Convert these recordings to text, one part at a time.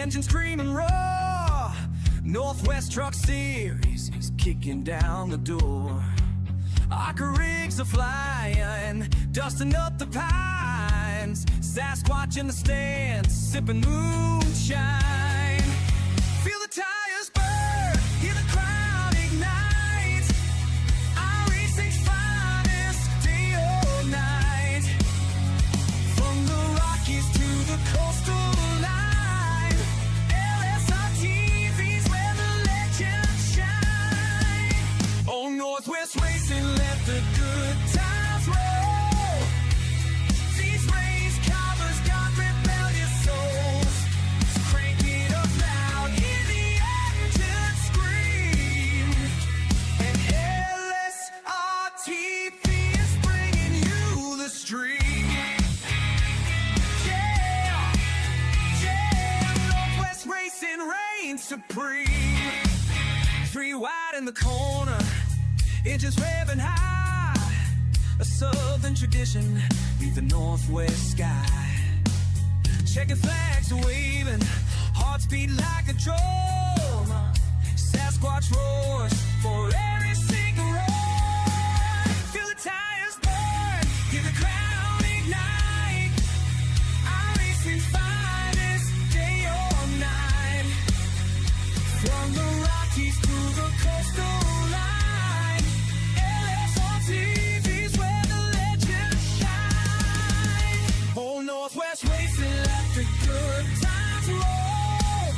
engine scream and roar. Northwest Truck Series is kicking down the door. Arca rigs are flying, dusting up the pines. Sasquatch in the stands, sipping moonshine. Feel the tires burn, hear the crowd ignite. iRacing's finest, day or night. From the Rockies to the coastal line, LSRTV's where the legends shine. Oh, Northwest Racing, let the good times roll. These race covers got rebellious souls. So crank it up loud, hear the engine scream. And LSRTV is bringing you the stream. Yeah, yeah, Northwest Racing reigns supreme. Three wide in the corner, engines revving high. A southern tradition, beat the Northwest sky. Checkered flags waving, hearts beat like a drum. Sasquatch roars for every single roar. Feel the tires burn, hear the crowd ignite. iRacing's finest, day or night. From the Rockies to the coastal line, LSRTV's where the legends shine. Oh, Northwest Racing, let the good times roll.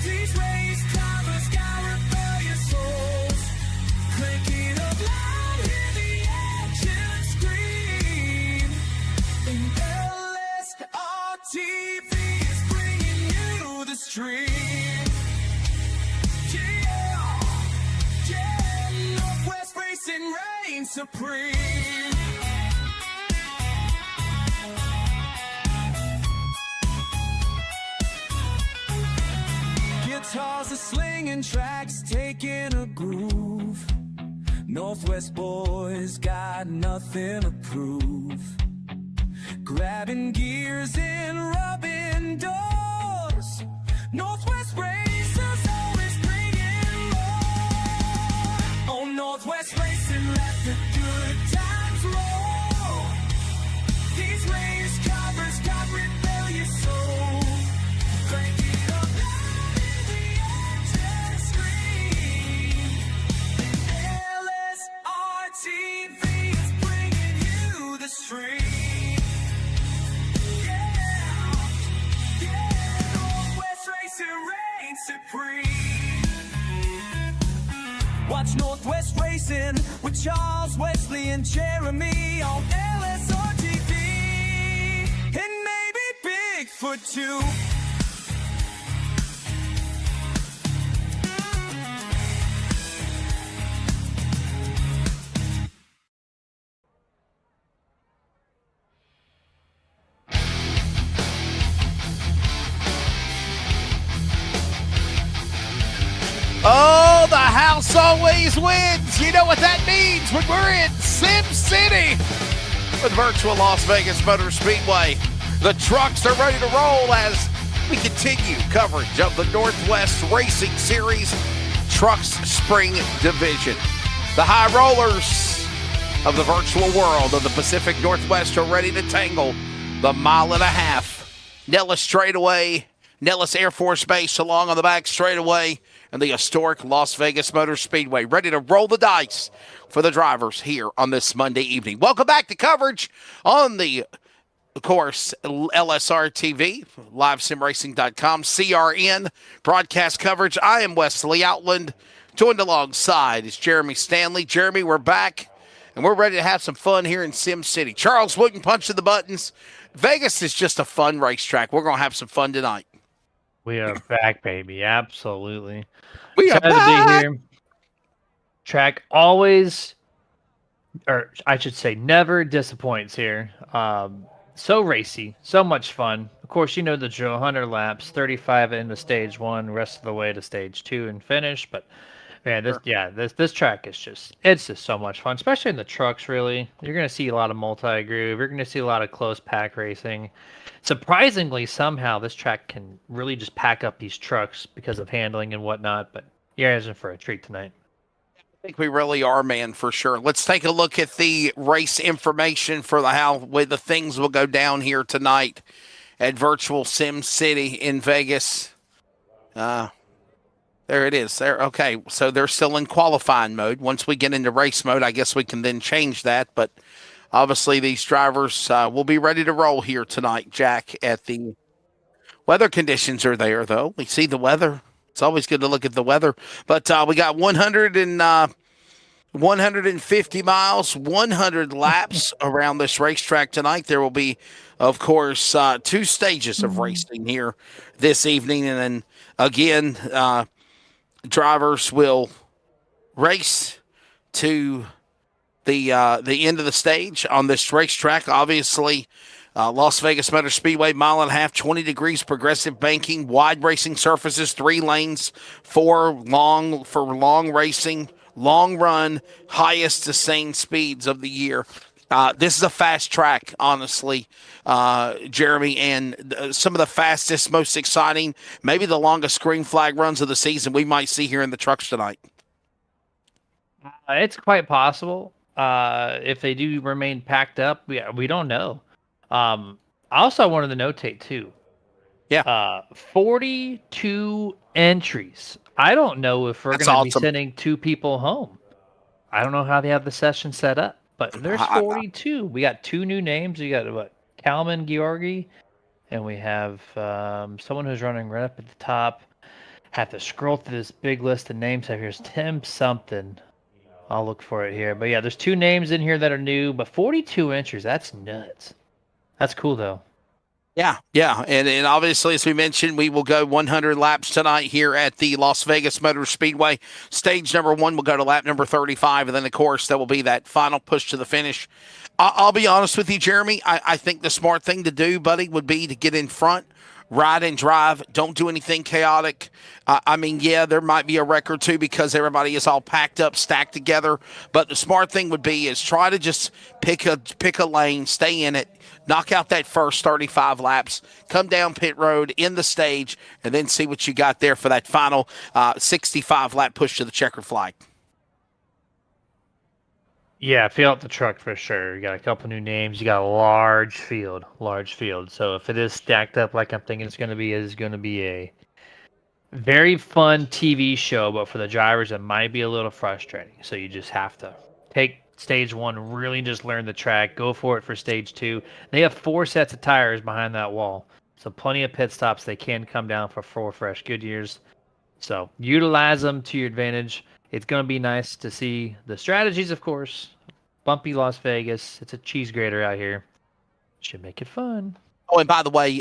These race covers got rebellious souls. Crank it up loud, hear the engine scream. And LSRTV is bringing you the stream. Yeah, Northwest Racing reigns supreme. Guitars are slinging, tracks taking a groove. Northwest boys got nothing to prove. Grabbing gears and rubbing doors. Northwest racers always bringing more. Oh, Northwest Racing, let the good times roll. These race covers got rebellious souls. Crank it up loud, hear the engine scream. And LSRTV is bringing you the stream. Northwest Racing reigns supreme. Watch Northwest Racing with Charles, Wesley, and Jeremy on LSRTV. And maybe Bigfoot too. Oh, the house always wins. You know what that means when we're in Sim City with virtual Las Vegas Motor Speedway. The trucks are ready to roll as we continue coverage of the Northwest Racing Series Trucks Spring Division. The high rollers of the virtual world of the Pacific Northwest are ready to tangle the 1.5 mile Nellis straightaway, Nellis Air Force Base along on the back straightaway, and the historic Las Vegas Motor Speedway, ready to roll the dice for the drivers here on this Monday evening. Welcome back to coverage on the, of course, LSRTV, LiveSimRacing.com, CRN, broadcast coverage. I am Wesley Outland, joined alongside is Jeremy Stanley. Jeremy, we're back, and we're ready to have some fun here in Sim City. Charles Wooten punching the buttons. Vegas is just a fun racetrack. We're going to have some fun tonight. We are back, baby. Absolutely. We are Excited back. to be here. Track always, or I should say never disappoints here. So racy, so much fun. Of course, you know the drill, 100 laps, 35 into stage 1, rest of the way to stage 2 and finish. But Man, this track is it's just so much fun, especially in the trucks. Really, you're gonna see a lot of multi-groove. You're gonna see a lot of close pack racing. Surprisingly, somehow this track can really just pack up these trucks because of handling and whatnot. But you're in for a treat tonight. I think we really are, man, for sure. Let's take a look at the race information for how the things will go down here tonight at Virtual Sim City in Vegas. There it is. There. Okay, so they're still in qualifying mode. Once we get into race mode, I guess we can then change that. But obviously, these drivers will be ready to roll here tonight, Jack. At the weather conditions are there, though. We see the weather. It's always good to look at the weather. But we got 150 miles, 100 laps around this racetrack tonight. There will be, of course, 2 stages of racing here this evening. And then, again, drivers will race to the end of the stage on this racetrack. Obviously, Las Vegas Motor Speedway, 1.5 miles, 20 degrees progressive banking, wide racing surfaces, 3 lanes, 4 long for long racing, long run, highest sustained speeds of the year. This is a fast track, honestly, Jeremy, and some of the fastest, most exciting, maybe the longest green flag runs of the season we might see here in the trucks tonight. It's quite possible. If they do remain packed up, we don't know. I also wanted to notate, too. Yeah. 42 entries. I don't know if we're going to be sending 2 people home. I don't know how they have the session set up. But there's 42. We got 2 new names. We got Kalman Georgi, and we have someone who's running right up at the top. Have to scroll through this big list of names. Here's Tim something. I'll look for it here. But yeah, there's 2 names in here that are new. But 42 entries. That's nuts. That's cool though. Yeah. And obviously, as we mentioned, we will go 100 laps tonight here at the Las Vegas Motor Speedway. Stage number 1 will go to lap number 35, and then, of course, that will be that final push to the finish. I'll be honest with you, Jeremy. I think the smart thing to do, buddy, would be to get in front, ride and drive. Don't do anything chaotic. I mean, yeah, there might be a wreck or 2 because everybody is all packed up, stacked together. But the smart thing would be is try to just pick a lane, stay in it, knock out that first 35 laps, come down pit road in the stage, and then see what you got there for that final 65-lap push to the checker flag. Yeah, fill out the truck for sure. You got a couple new names. You got a large field. So if it is stacked up like I'm thinking it's going to be a very fun TV show, but for the drivers, it might be a little frustrating. So you just have to take stage 1, really just learn the track, go for it for stage 2. They have 4 sets of tires behind that wall. So plenty of pit stops. They can come down for 4 fresh Goodyears. So utilize them to your advantage. It's going to be nice to see the strategies, of course. Bumpy Las Vegas. It's a cheese grater out here. Should make it fun. Oh, and by the way,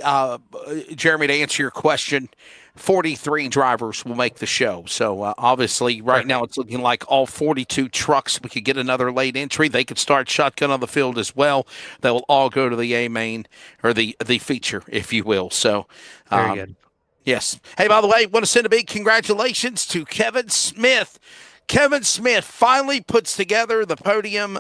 Jeremy, to answer your question, 43 drivers will make the show. So obviously, right now it's looking like all 42 trucks. We could get another late entry. They could start shotgun on the field as well. They will all go to the A main or the feature, if you will. So very good. Yes. Hey, by the way, want to send a big congratulations to Kevin Smith. Kevin Smith finally puts together the podium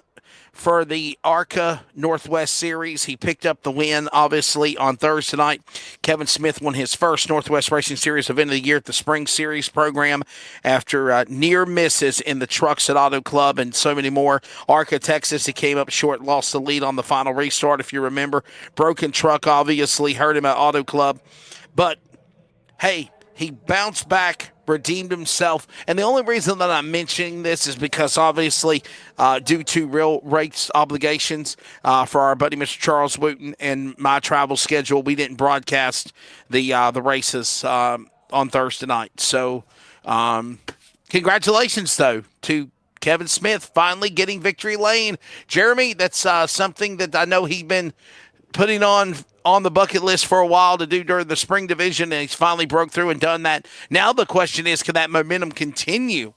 for the ARCA Northwest Series. He picked up the win, obviously, on Thursday night. Kevin Smith won his first Northwest Racing Series event of the year at the Spring Series program after near misses in the trucks at Auto Club and so many more. ARCA, Texas, he came up short, lost the lead on the final restart, if you remember. Broken truck, obviously, hurt him at Auto Club. But hey, he bounced back, redeemed himself. And the only reason that I'm mentioning this is because, obviously, due to real race obligations for our buddy Mr. Charles Wooten and my travel schedule, we didn't broadcast the races on Thursday night. So congratulations, though, to Kevin Smith finally getting victory lane. Jeremy, that's something that I know he's been putting on the bucket list for a while to do during the spring division, and he's finally broke through and done that. Now the question is, can that momentum continue?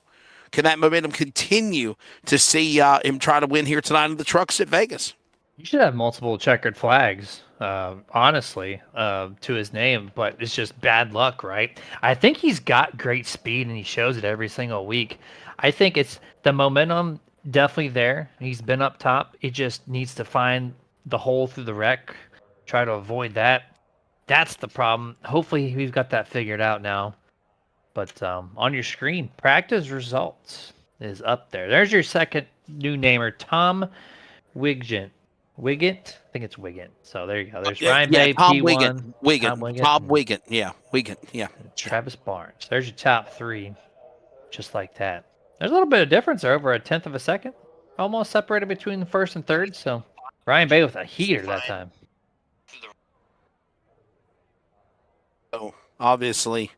Can that momentum continue to see him try to win here tonight in the trucks at Vegas? He should have multiple checkered flags, honestly, to his name, but it's just bad luck, right? I think he's got great speed and he shows it every single week. I think it's the momentum definitely there. He's been up top. He just needs to find the hole through the wreck, try to avoid that. That's the problem. Hopefully, we've got that figured out now. But on your screen, practice results is up there. There's your second new namer, Tom Wiggent. Wiggett? I think it's Wiggett. So there you go. There's Ryan Bay, Tom P1. Wiggett. Tom Wiggett. Tom Wiggett. Yeah, Wiggett. Yeah. Travis Barnes. There's your top three. Just like that. There's a little bit of difference there, over a tenth of a second. Almost separated between the first and third. So Ryan Bay with a heater that time. So obviously,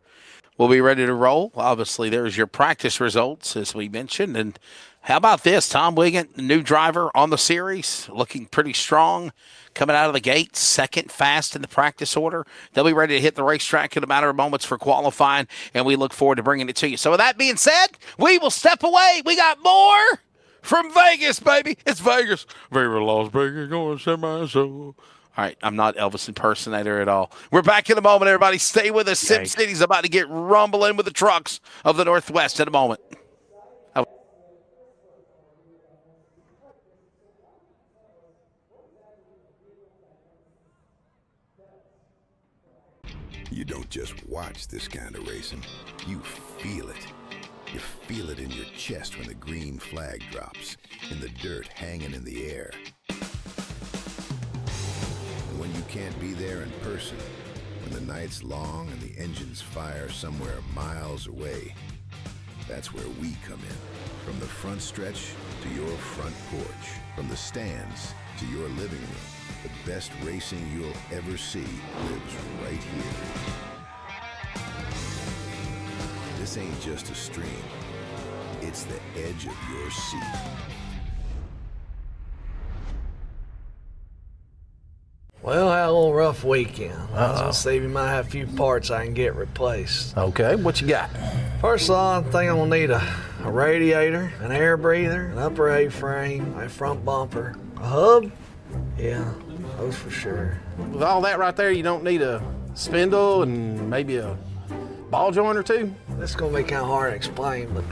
we'll be ready to roll. Obviously, there's your practice results, as we mentioned. And how about this? Tom Wiggett, new driver on the series, looking pretty strong, coming out of the gate, second fast in the practice order. They'll be ready to hit the racetrack in a matter of moments for qualifying, and we look forward to bringing it to you. So with that being said, we will step away. We got more from Vegas, baby. It's Vegas. Viva Las Vegas, going semi-so. All right, I'm not Elvis impersonator at all. We're back in a moment, everybody. Stay with us. Sim City's about to get rumbling with the trucks of the Northwest in a moment. You don't just watch this kind of racing, you feel it. You feel it in your chest when the green flag drops, in the dirt hanging in the air. And when you can't be there in person, when the night's long and the engines fire somewhere miles away, that's where we come in. From the front stretch to your front porch, from the stands to your living room, the best racing you'll ever see lives right here. This ain't just a stream, it's the edge of your seat. Well, I had a little rough weekend. I was gonna say you might have a few parts I can get replaced. Okay, what you got? First of all, I think I'm gonna need a radiator, an air breather, an upper A-frame, a front bumper, a hub. Yeah, those for sure. With all that right there, you don't need a spindle and maybe a ball joint or two? This is gonna be kind of hard to explain, but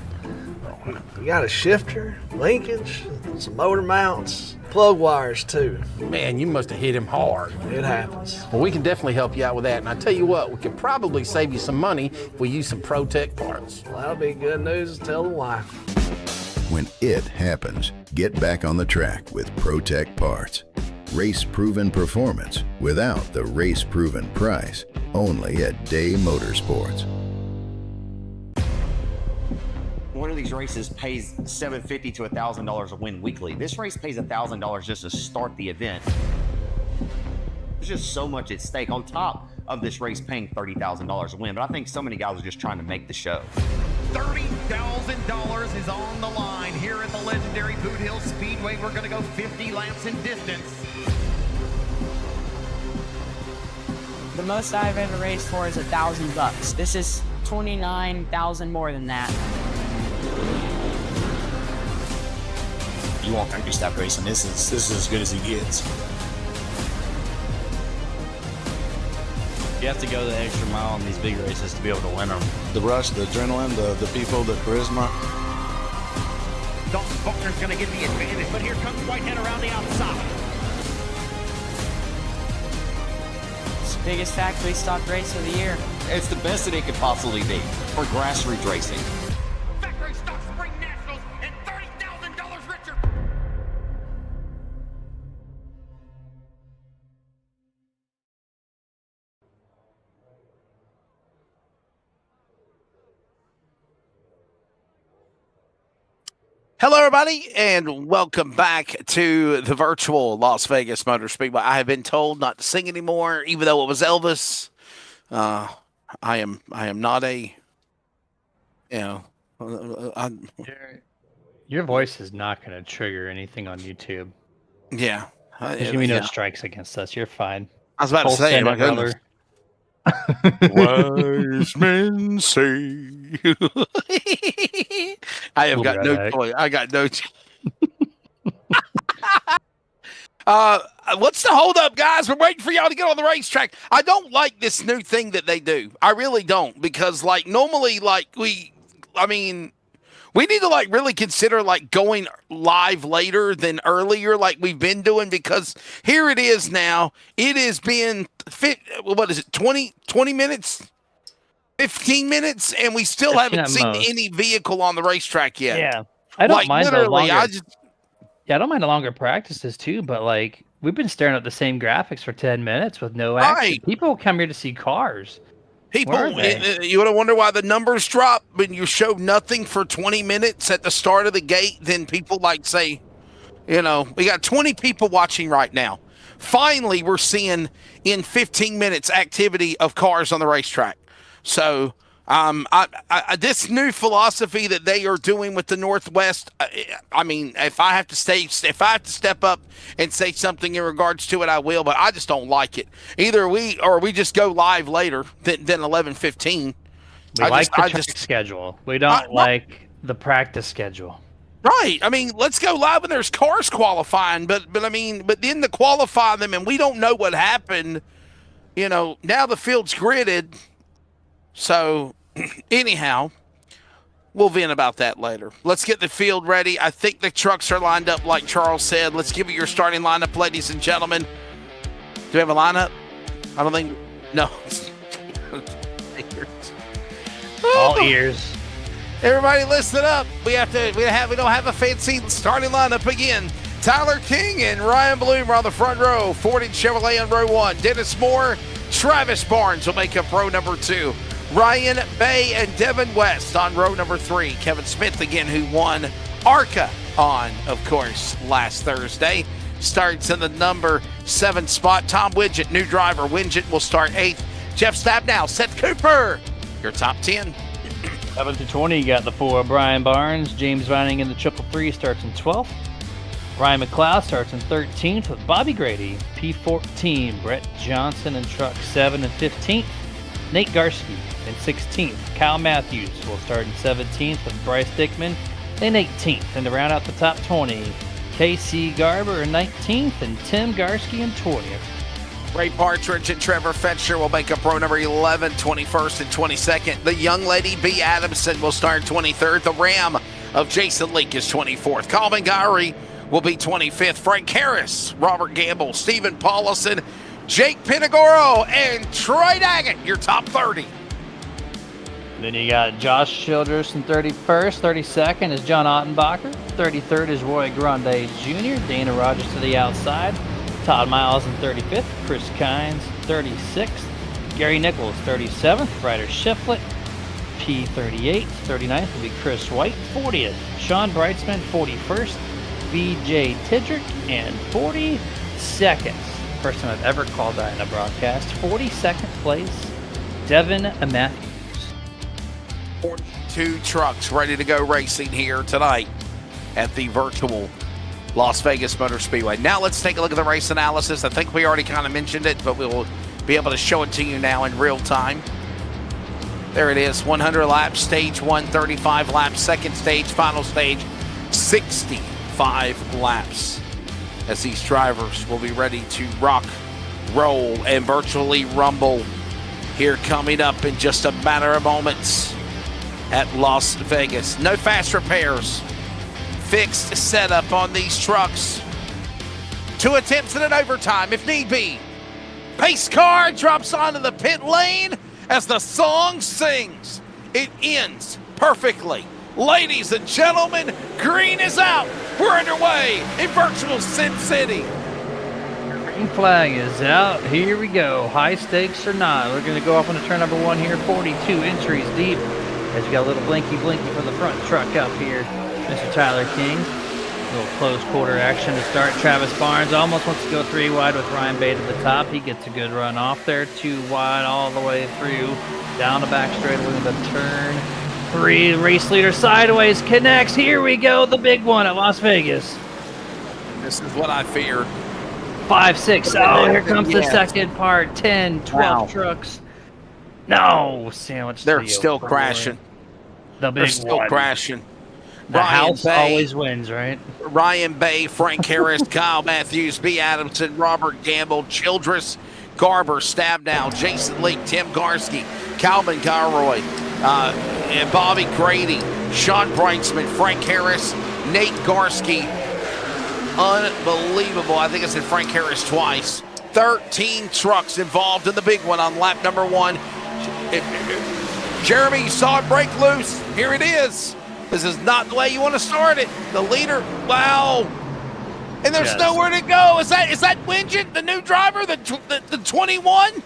you got a shifter, linkage, some motor mounts, plug wires too. Man, you must have hit him hard. It happens. Well, we can definitely help you out with that. And I tell you what, we could probably save you some money if we use some ProTech parts. Well, that'll be good news to tell the wife. When it happens, get back on the track with ProTech parts. Race-proven performance without the race-proven price. Only at Day Motorsports. One of these races pays $750 to $1,000 a win weekly. This race pays $1,000 just to start the event. There's just so much at stake on top of this race paying $30,000 a win. But I think so many guys are just trying to make the show. $30,000 is on the line here at the legendary Boot Hill Speedway. We're going to go 50 laps in distance. The most I've ever raced for is $1,000. This is 29,000 more than that. You want country stop racing? This is as good as it gets. You have to go the extra mile in these big races to be able to win them. The rush, the adrenaline, the people, the charisma. Dalton Faulkner's going to get the advantage, but here comes Whitehead around the outside. It's the biggest factory stock race of the year. It's the best that it could possibly be for grassroots racing. Factory stock spring nationals and $30,000 richer. Hello, everybody, and welcome back to the virtual Las Vegas Motor Speedway. I have been told not to sing anymore, even though it was Elvis. I am not a, Your voice is not going to trigger anything on YouTube. Yeah. There's going to be no strikes against us. You're fine. I was about to say, my goodness. Wise men say. I have got no choice. I got no choice. What's the holdup, guys? We're waiting for y'all to get on the racetrack. I don't like this new thing that they do. I really don't, because like normally, like we need to like really consider like going live later than earlier, like we've been doing, because here it is now. It has been 20 minutes, 15 minutes, and we still haven't seen any vehicle on the racetrack yet. Yeah, I don't mind the longer. I don't mind the longer practices too, but like we've been staring at the same graphics for 10 minutes with no action. Right. People come here to see cars. People, you would wonder why the numbers drop when you show nothing for 20 minutes at the start of the gate. Then people like say, we got 20 people watching right now. Finally, we're seeing in 15 minutes activity of cars on the racetrack. So this new philosophy that they are doing with the Northwest, if I have to step up and say something in regards to it, I will, but I just don't like it. Either we just go live later than 11:15. We like the track schedule. We don't like the practice schedule. Right. Let's go live when there's cars qualifying, but then to qualify them and we don't know what happened. Now the field's gridded. So, anyhow, we'll vent about that later. Let's get the field ready. I think the trucks are lined up like Charles said. Let's give you your starting lineup, ladies and gentlemen. Do we have a lineup? I don't think. No. All ears. Everybody listen up. We don't have a fancy starting lineup again. Tyler King and Ryan Bloom are on the front row. Ford and Chevrolet on row 1. Dennis Moore, Travis Barnes will make up row number 2. Ryan Bay and Devin West on row number 3. Kevin Smith again, who won ARCA on, of course, last Thursday, starts in the number 7 spot. Tom Widget, new driver. Widget will start 8th. Jeff Stabnow, Seth Cooper, your top 10. 7 to 20, you got the 4 Brian Barnes. James Vining in the 333 starts in 12th. Ryan McLeod starts in 13th with Bobby Grady. P14, Brett Johnson in truck 7 and 15th. Nate Garski in 16th. Kyle Matthews will start in 17th with Bryce Dickman in 18th. And to round out the top 20, KC Garber in 19th and Tim Garski in 20th. Ray Partridge and Trevor Fetcher will make up row number 11, 21st, and 22nd. The young lady, B. Adamson, will start 23rd. The Ram of Jason Leake is 24th. Colvin Gowrie will be 25th. Frank Harris, Robert Gamble, Stephen Paulison, Jake Pinagoro, and Troy Daggett, your top 30. Then you got Josh Childress in 31st. 32nd is John Ottenbacher. 33rd is Roy Grande Jr. Dana Rogers to the outside. Todd Miles in 35th. Chris Kynes 36th. Gary Nichols 37th. Ryder Shiflett P38. 39th will be Chris White. 40th, Sean Brightsman. 41st, BJ Tidrick. And 42nd, first time I've ever called that in a broadcast, 42nd place, Devin Matthews. 42 trucks ready to go racing here tonight at the virtual Las Vegas Motor Speedway. Now let's take a look at the race analysis. I think we already kind of mentioned it, but we'll be able to show it to you now in real time. There it is, 100 laps, stage 1, 35 laps, second stage, final stage, 65 laps. As these drivers will be ready to rock, roll, and virtually rumble here coming up in just a matter of moments at Las Vegas. No fast repairs. Fixed setup on these trucks. 2 attempts at an overtime if need be. Pace car drops onto the pit lane as the song sings. It ends perfectly. Ladies and gentlemen, green is out. We're underway in virtual Sin City. Green flag is out. Here we go. High stakes or not. We're going to go off on turn number 1 here. 42 entries deep. As you got a little blinky for the front truck up here. Mr. Tyler King. A little close quarter action to start. Travis Barnes almost wants to go 3 wide with Ryan Bate at the top. He gets a good run off there. 2 wide all the way through. Down the back straightaway with a turn 3. Race leader sideways connects. Here we go. The big one at Las Vegas. This is what I feared. 5, 6. Oh, here comes the second part. 10, 12 trucks. No, sandwich. They're still crashing. The big They're still crashing. The Ryan house Bay. always wins, right? Ryan Bay, Frank Harris, Kyle Matthews, B. Adamson, Robert Gamble, Childress, Garber, Stabnow, Jason Leake, Tim Garski, Calvin Garroy, and Bobby Grady, Sean Breitzman, Frank Harris, Nate Garski. Unbelievable. I think I said Frank Harris twice. 13 trucks involved in the big one on lap number 1. Jeremy, you saw it break loose. Here it is. This is not the way you want to start it. The leader, wow. And there's nowhere to go. Is that Wingent, the new driver, the 21?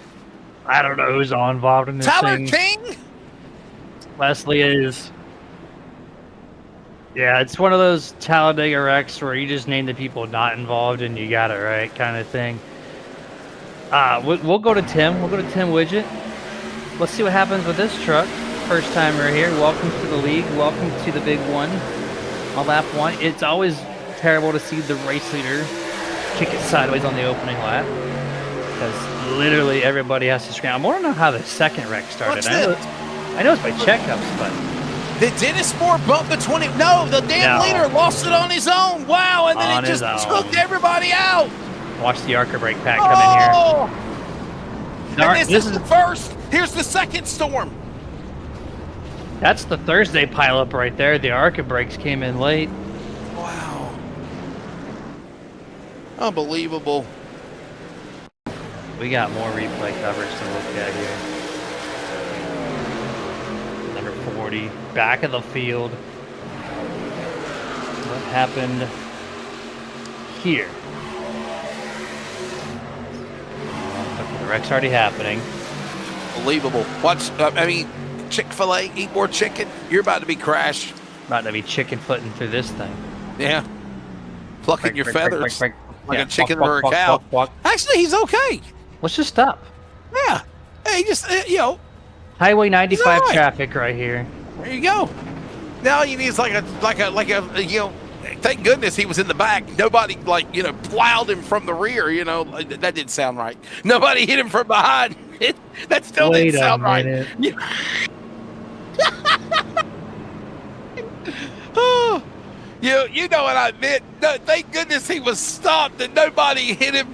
I don't know who's all involved in this Tyler thing. King? Leslie is. Yeah, it's one of those Talladega wrecks where you just name the people not involved and you got it right kind of thing. We'll go to Tim. We'll go to Tim Widget. Let's see what happens with this truck. First timer here. Welcome to the league. Welcome to the big one on lap 1. It's always terrible to see the race leader kick it sideways on the opening lap because literally everybody has to scramble. I want to know how the second wreck started. I know it's by checkups, but Did Dennis Moore bump the 20? No, the damn leader lost it on his own. Wow, and then it just took everybody out. Watch the Arca brake pack come in here. And this is the first. Here's the second storm. That's the Thursday pileup right there. The Arca brakes came in late. Wow. Unbelievable. We got more replay coverage to look at here. Number 40, back of the field. What happened here? The wreck's already happening. Unbelievable. Watch, I mean, Chick-fil-A, eat more chicken. You're about to be crashed. About to be chicken footing through this thing. Yeah. Plucking your feathers like Yeah, a chicken walk, or a walk, cow. walk, walk. Actually, he's okay. Let's just stop. Yeah. Hey, just, Highway 95 right. traffic right here. There you go. Now you need like a thank goodness he was in the back. Nobody plowed him from the rear, That didn't sound right. Nobody hit him from behind. That still didn't sound right. Oh, you know what I meant. No, thank goodness he was stopped and nobody hit him,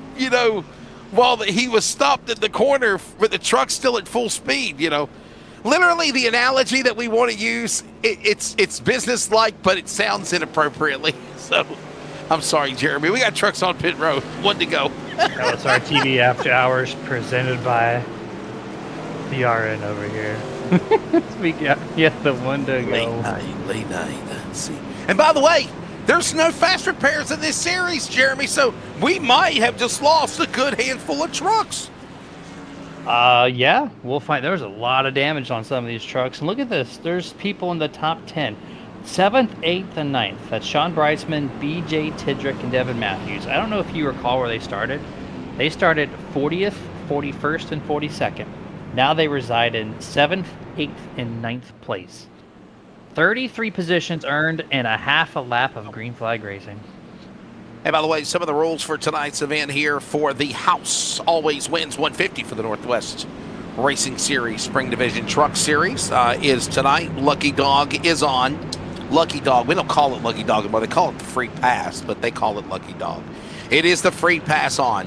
while he was stopped in the corner with the truck still at full speed, Literally, the analogy that we want to use, it's business-like, but it sounds inappropriately. So, I'm sorry, Jeremy. We got trucks on pit road. One to go. LSRTV After Hours presented by BRN over here. We got the one to go. Late night. See. And by the way, there's no fast repairs in this series, Jeremy, so we might have just lost a good handful of trucks. Yeah, we'll find. There's a lot of damage on some of these trucks. And look at this. There's people in the top 10. 7th, 8th, and 9th. That's Sean Breitzman, BJ Tidrick, and Devin Matthews. I don't know if you recall where they started. They started 40th, 41st, and 42nd. Now they reside in 7th, 8th, and 9th place. 33 positions earned and a half a lap of green flag racing. Hey, by the way, some of the rules for tonight's event here for the house always wins 150 for the Northwest Racing Series Spring Division Truck Series is tonight. Lucky Dog is on. Lucky Dog, we don't call it Lucky Dog anymore. They call it the free pass, but they call it Lucky Dog. It is the free pass on.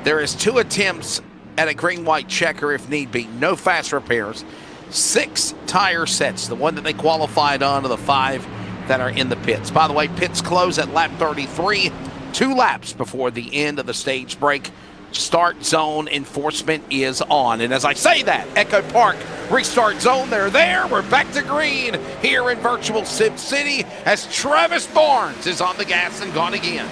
There is 2 attempts at a green-white checker if need be. No fast repairs. 6 tire sets, the one that they qualified on, to the 5 that are in the pits. By the way, pits close at lap 33. 2 laps before the end of the stage break. Start zone enforcement is on. And as I say that, Echo Park restart zone, they're there. We're back to green here in virtual Sim City as Travis Barnes is on the gas and gone again.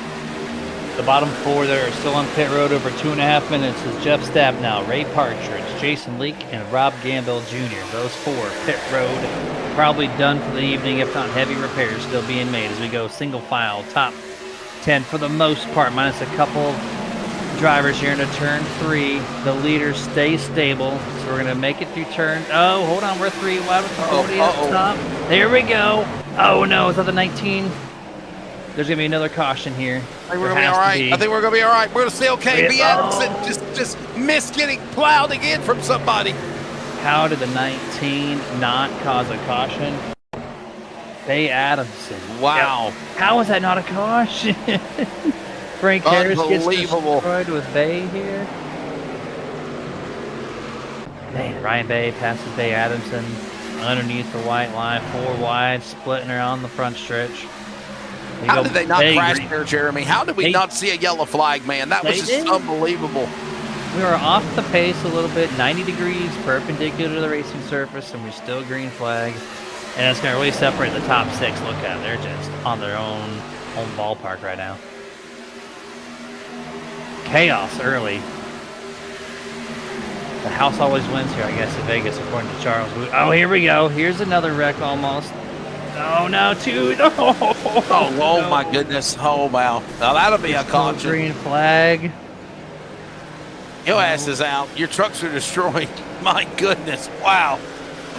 The bottom 4 there are still on pit road over 2.5 minutes is Jeff Stabnow, Ray Partridge, Jason Leake, and Rob Gamble Jr. Those 4 pit road, probably done for the evening, if not heavy repairs still being made as we go single file top 10 for the most part, minus a couple drivers here into turn 3. The leaders stay stable, so we're going to make it through turn. Oh, hold on, we're 3 wide with the 40 up top. There we go. Oh no, is that the 19? There's going to be another caution here. I think we're going to be all right. I think we're going to be all right. We're going to stay okay. B. Adamson just missed getting plowed again from somebody. How did the 19 not cause a caution? Bay Adamson. Wow. Yep. How is that not a caution? Frank Harris gets Unbelievable. destroyed with Bay here. Man, Ryan Bay passes Bay Adamson underneath the white line, 4 wide, splitting around the front stretch. How did they not crash there, Jeremy? How did we not see a yellow flag, man? That was just unbelievable. We were off the pace a little bit, 90 degrees perpendicular to the racing surface, and we're still green flag. And it's going to really separate the top 6. Look at them. They're just on their own ballpark right now. Chaos early. The house always wins here, I guess, in Vegas, according to Charles. Oh, here we go. Here's another wreck almost. Oh, no, 2. Oh, my goodness. Oh, wow. Now, that'll be a caution. Green flag. Your ass is out. Your trucks are destroyed. My goodness. Wow.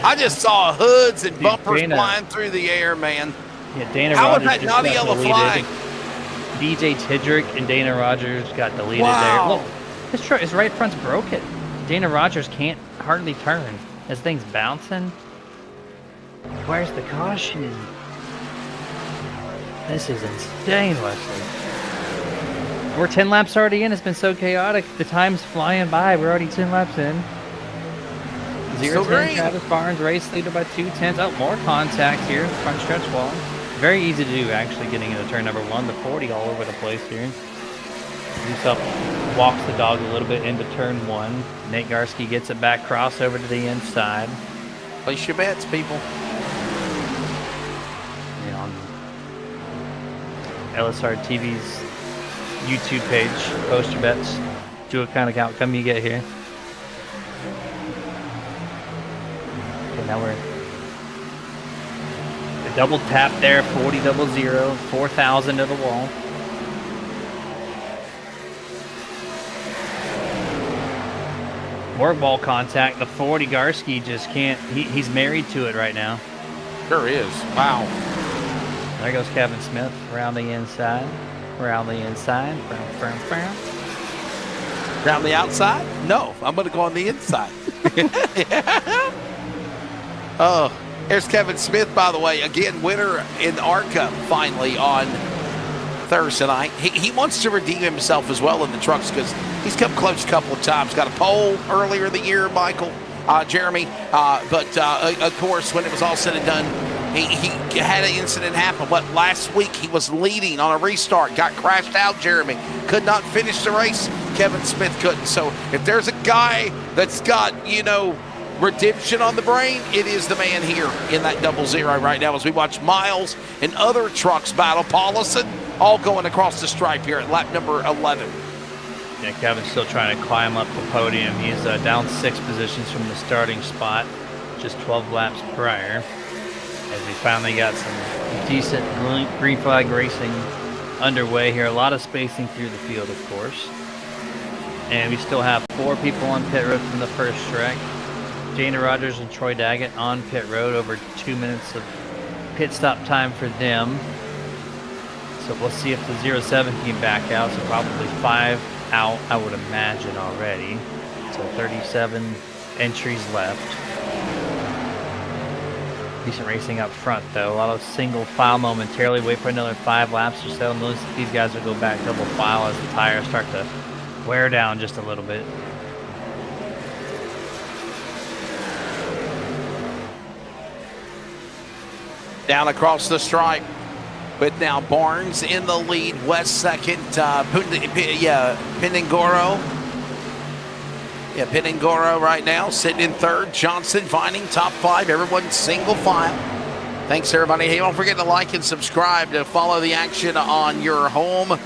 I just saw hoods and bumpers flying through the air, man. Yeah, Dana How Rogers was that not a yellow flag? DJ Tidrick and Dana Rogers got deleted there. Look, his right front's broken. Dana Rogers can't hardly turn. This thing's bouncing. Where's the caution? This is insane, Wesley. We're 10 laps already in. It's been so chaotic. The time's flying by. We're already 10 laps in. 0-10 Travis Barnes, race leader by 2/10. Oh, more contact here. Front stretch wall. Very easy to do, actually, getting into turn number 1. The 40 all over the place here. Yourself walks the dog a little bit into turn 1. Nate Garski gets it back, crossover to the inside. Place your bets, people. On LSRTV's YouTube page, post your bets. Do what kind of outcome you get here. Okay, now we're the double tap there, 40-0, 4,000 to the wall. More ball contact. The 40 Garski just can't. He's married to it right now. Sure is. Wow. There goes Kevin Smith around the inside. Around the inside. Around the outside? No, I'm going to go on the inside. Oh, there's Kevin Smith, by the way. Again, winner in ARCA finally on Thursday night. He wants to redeem himself as well in the trucks because he's come close a couple of times. Got a pole earlier in the year, Michael, Jeremy. But of course, when it was all said and done, he had an incident happen. But last week he was leading on a restart, got crashed out, Jeremy. Could not finish the race. Kevin Smith couldn't. So if there's a guy that's got, redemption on the brain, it is the man here in that 0-0 right now as we watch Miles and other trucks battle. Paulison all going across the stripe here at lap number 11. Yeah, Kevin's still trying to climb up the podium. He's down 6 positions from the starting spot, just 12 laps prior. As we finally got some decent green flag racing underway here. A lot of spacing through the field, of course. And we still have 4 people on pit road from the first stretch. Dana Rogers and Troy Daggett on pit road, over 2 minutes of pit stop time for them. So we'll see if the 07 can back out. So probably 5 out, I would imagine, already. So 37 entries left. Decent racing up front, though. A lot of single file momentarily. Wait for another 5 laps or so. Most of these guys will go back double file as the tires start to wear down just a little bit. Down across the stripe with now Barnes in the lead, West second, Piningoro. Yeah, Piningoro right now sitting in third. Johnson finding top 5. Everyone single file. Thanks, everybody. Hey, don't forget to like and subscribe to follow the action on your home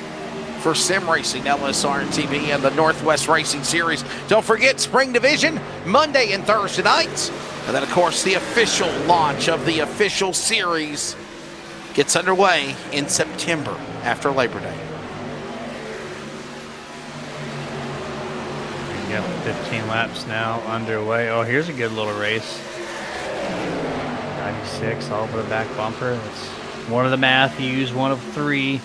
for sim racing, LSRTV and the Northwest Racing Series. Don't forget Spring Division, Monday and Thursday nights. And then, of course, the official launch of the official series gets underway in September after Labor Day. Yep, 15 laps now underway. Oh, here's a good little race. 96 all over the back bumper. It's one of the Matthews, one of 3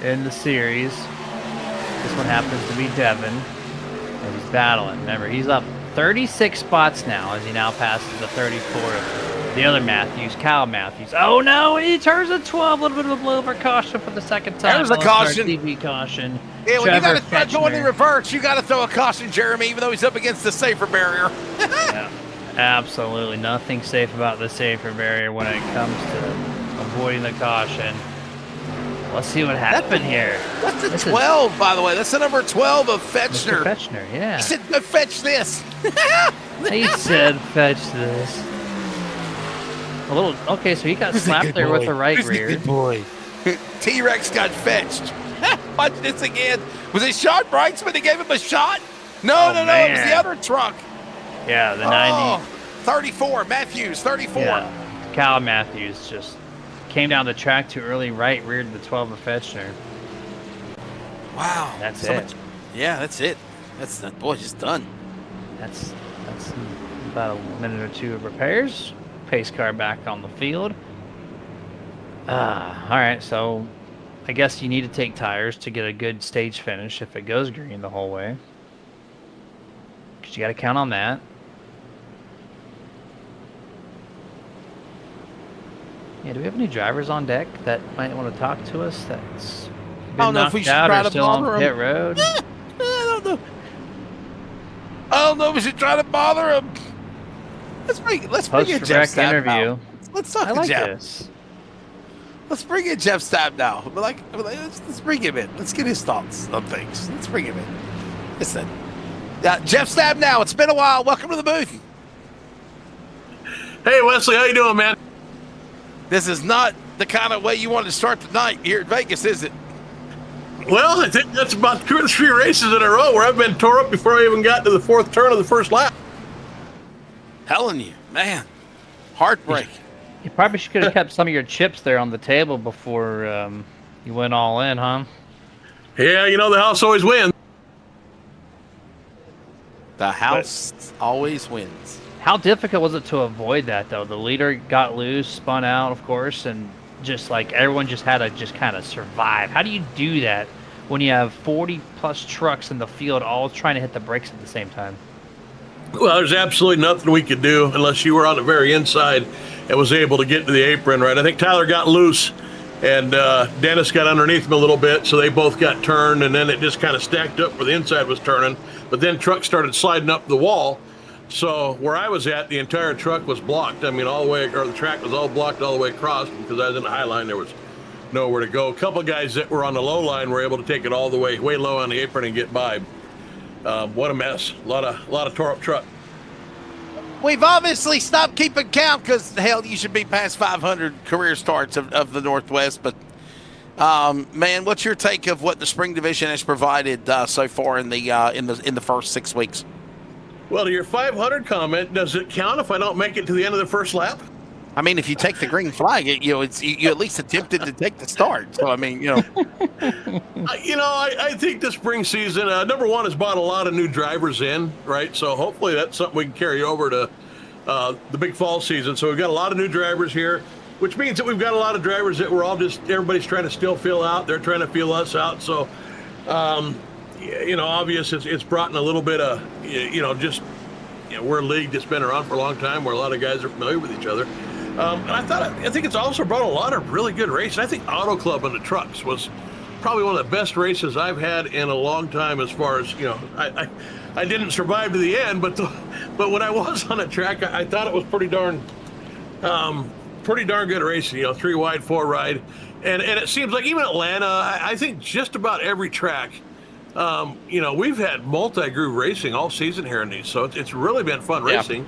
in the series. This one happens to be Devin, and he's battling. Remember, he's up 36 spots now as he now passes the 34 of The other Matthews, Kyle Matthews. Oh no, he turns a 12. A little bit of a blowover caution for the second time. There's a caution. LSRTV caution. Yeah, when you got to Trevor start going in Fetchner. reverse, you got to throw a caution, Jeremy, even though he's up against the safer barrier. Yeah, absolutely nothing safe about the safer barrier when it comes to avoiding the caution. Let's see what happened here. That's the 12, by the way. That's the number 12 of Fetchner. Mr. Fetchner, yeah. He said, "Go fetch this." He said, "Fetch this." A little. Okay, so he got slapped there with the right rear. Boy. T-Rex got fetched. Watch this again. Was it Sean Brightsman that gave him a shot? No, no, man. it was the other truck. Yeah, the 90. 34, Matthews, 34. Yeah. Kyle Matthews just came down the track too early, right reared the 12 of Fetchner. Wow. That's it. Yeah, that's it. That's boy, just done. That's about a minute or two of repairs. Pace car back on the field. All right, so I guess you need to take tires to get a good stage finish if it goes green the whole way. Because you got to count on that. Yeah, do we have any drivers on deck that might want to talk to us that's been I don't know if we knocked should out try or to still on bother pit 'em. road? I don't know if we should try to bother him. Let's bring in Jeff Post-wreck Stab interview. now. Let's talk I to like Jeff. this. Let's bring in Jeff Stab now. Let's bring him in. Let's get his thoughts on things. Let's bring him in. Listen. Jeff Stab now. It's been a while. Welcome to the booth. Hey, Wesley, how you doing, man? This is not the kind of way you want to start the night here in Vegas, is it? Well, I think that's about 2 or 3 races in a row where I've been tore up before I even got to the 4th turn of the first lap. Telling you, man. Heartbreak. You probably should have kept some of your chips there on the table before you went all in, huh? Yeah, you know, the house always wins. The house always wins. How difficult was it to avoid that, though? The leader got loose, spun out, of course, and just like everyone just had to just kind of survive. How do you do that when you have 40-plus trucks in the field all trying to hit the brakes at the same time? Well, there's absolutely nothing we could do unless you were on the very inside and was able to get to the apron, right? I think Tyler got loose, and Dennis got underneath him a little bit, so they both got turned, and then it just kind of stacked up where the inside was turning. But then trucks started sliding up the wall. So where I was at, the entire truck was blocked. I mean, all the way, or the track was all blocked all the way across because I was in the high line. There was nowhere to go. A couple guys that were on the low line were able to take it all the way low on the apron and get by. What a mess! A lot of tore up truck. We've obviously stopped keeping count because hell, you should be past 500 career starts of the Northwest. But man, what's your take of what the spring division has provided so far in the first 6 weeks? Well, to your 500 comment, does it count if I don't make it to the end of the first lap? I mean, if you take the green flag, you at least attempted to take the start. So I mean, I think the spring season, number one, has brought a lot of new drivers in, right? So hopefully that's something we can carry over to the big fall season. So we've got a lot of new drivers here, which means that we've got a lot of drivers that we're all everybody's trying to still feel out. They're trying to feel us out. So, obvious it's brought in a little bit of, we're a league that's been around for a long time where a lot of guys are familiar with each other. And I think it's also brought a lot of really good races. I think Auto Club on the trucks was probably one of the best races I've had in a long time. As far as I didn't survive to the end, but when I was on the track, I thought it was pretty darn good racing. 3 wide, 4 ride, and it seems like even Atlanta. I think just about every track. We've had multi-groove racing all season here in these, so it's really been fun racing.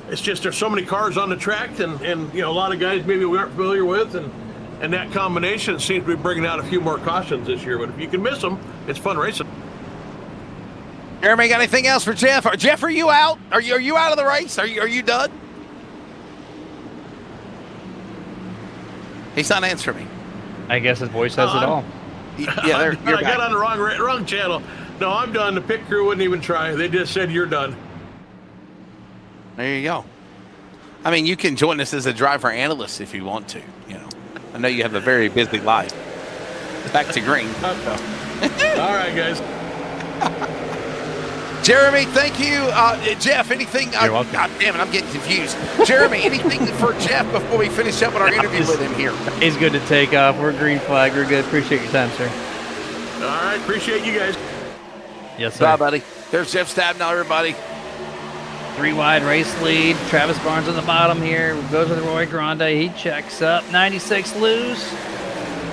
It's just there's so many cars on the track, and a lot of guys maybe we aren't familiar with, and that combination seems to be bringing out a few more cautions this year. But if you can miss them, it's fun racing. Jeremy, got anything else for Jeff? Jeff, are you out? Are you out of the race? Are you done? He's not answering me. I guess his voice says it all. Yeah, I got on the wrong channel. No, I'm done. The pit crew wouldn't even try. They just said you're done. There you go. I mean, you can join us as a driver analyst if you want to. I know you have a very busy life. Back to green. All right, guys. Jeremy, thank you. Jeff, anything? You're welcome. God damn it, I'm getting confused. Jeremy, anything for Jeff before we finish up with our interview with him here? He's good to take off. We're green flag. We're good. Appreciate your time, sir. All right, appreciate you guys. Yes, sir. Bye, buddy. There's Jeff Stabnow, everybody. 3 wide race lead. Travis Barnes on the bottom here. Goes with Roy Grande. He checks up. 96 loose.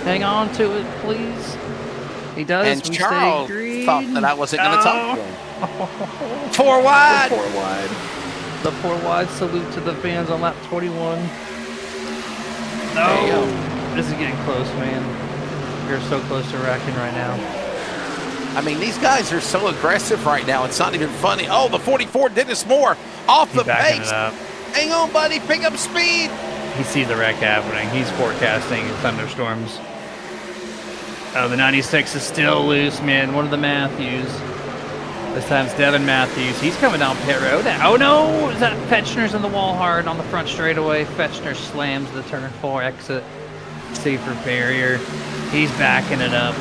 Hang on to it, please. He does. And we Charles stay green. thought that I wasn't going to talk to him. 4 wide. The 4 wide. The 4 wide salute to the fans on lap 21. No. This is getting close, man. We're so close to wrecking right now. I mean, these guys are so aggressive right now. It's not even funny. Oh, the 44 Dennis Moore off the pace. Hang on, buddy. Pick up speed. He sees the wreck happening. He's forecasting thunderstorms. Oh, the 96 is still loose, man. One of the Matthews. This time it's Devin Matthews. He's coming down pit road. Oh, no. Is that Fetchner's in the wall hard on the front straightaway? Fetchner slams the turn 4 exit. Safer barrier. He's backing it up.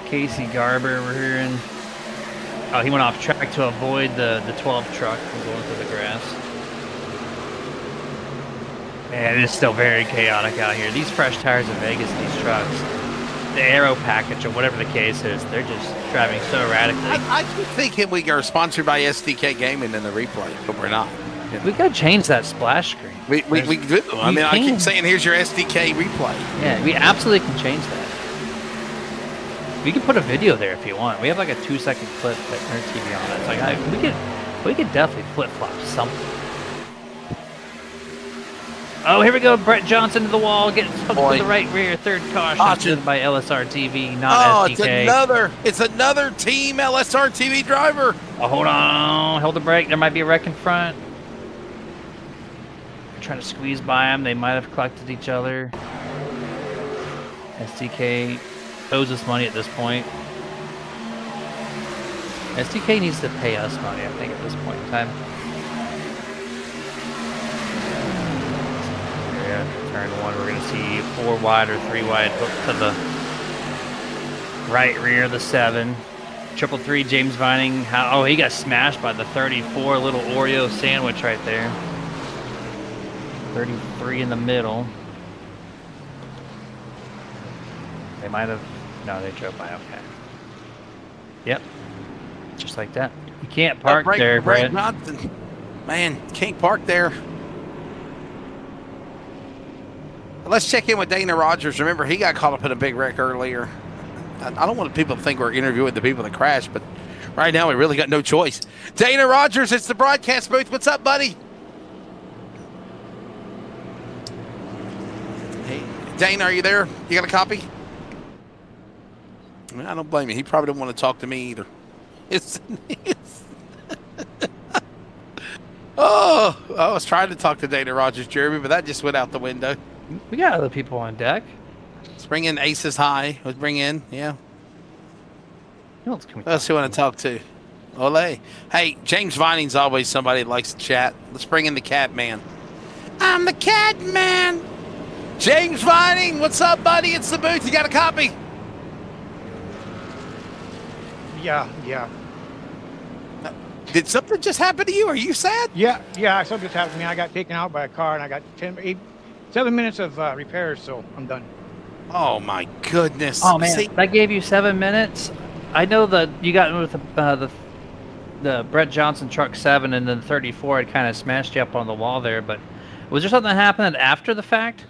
Casey Garber, we're hearing. Oh, he went off track to avoid the 12 truck from going through the grass. Man, it is still very chaotic out here. These fresh tires in Vegas, these trucks, the aero package or whatever the case is, they're just driving so erratically. I keep thinking we are sponsored by SDK Gaming in the replay, but we're not. You know? We gotta change that splash screen. We do. I mean, I keep saying, here's your SDK replay. Yeah, we absolutely can change that. We can put a video there if you want. We have like a 2-second clip that Nerd TV on it. It's like we could definitely flip flop something. Oh, here we go. Brett Johnson to the wall, getting hooked to the right rear. Third caution by LSRTV, not SDK. It's another team LSRTV driver. Oh, hold on. Hold the brake. There might be a wreck in front. They're trying to squeeze by him. They might have collected each other. SDK owes us money at this point. SDK needs to pay us money, I think, at this point in time. Yeah, turn 1, we're going to see 4 wide or 3 wide hook to the right rear of the 7. 333 James Vining. Oh, he got smashed by the 34. Little Oreo sandwich right there. 33 in the middle. They might have. No, they drove by. Okay. Yep. Just like that. You can't park there, Brett. Man, can't park there. Let's check in with Dana Rogers. Remember, he got caught up in a big wreck earlier. I don't want people to think we're interviewing the people that crashed, but right now we really got no choice. Dana Rogers, it's the broadcast booth. What's up, buddy? Hey, Dana, are you there? You got a copy? I don't blame you. He probably don't want to talk to me either. I was trying to talk to Dana Rogers, Jeremy, but that just went out the window. We got other people on deck. Let's bring in Aces High. Let's bring in, yeah. Who else can we who want to talk to? Ole. Hey, James Vining's always somebody that likes to chat. Let's bring in the Cat Man. I'm the Cat Man. James Vining, what's up, buddy? It's the booth. You got a copy? Yeah. Did something just happen to you? Are you sad? Yeah, something just happened to me. I got taken out by a car, and I got 7 minutes of repairs, so I'm done. Oh, my goodness. Oh, man, that gave you 7 minutes? I know that you got with the Brett Johnson truck 7, and then 34 had kind of smashed you up on the wall there, but was there something that happened after the fact?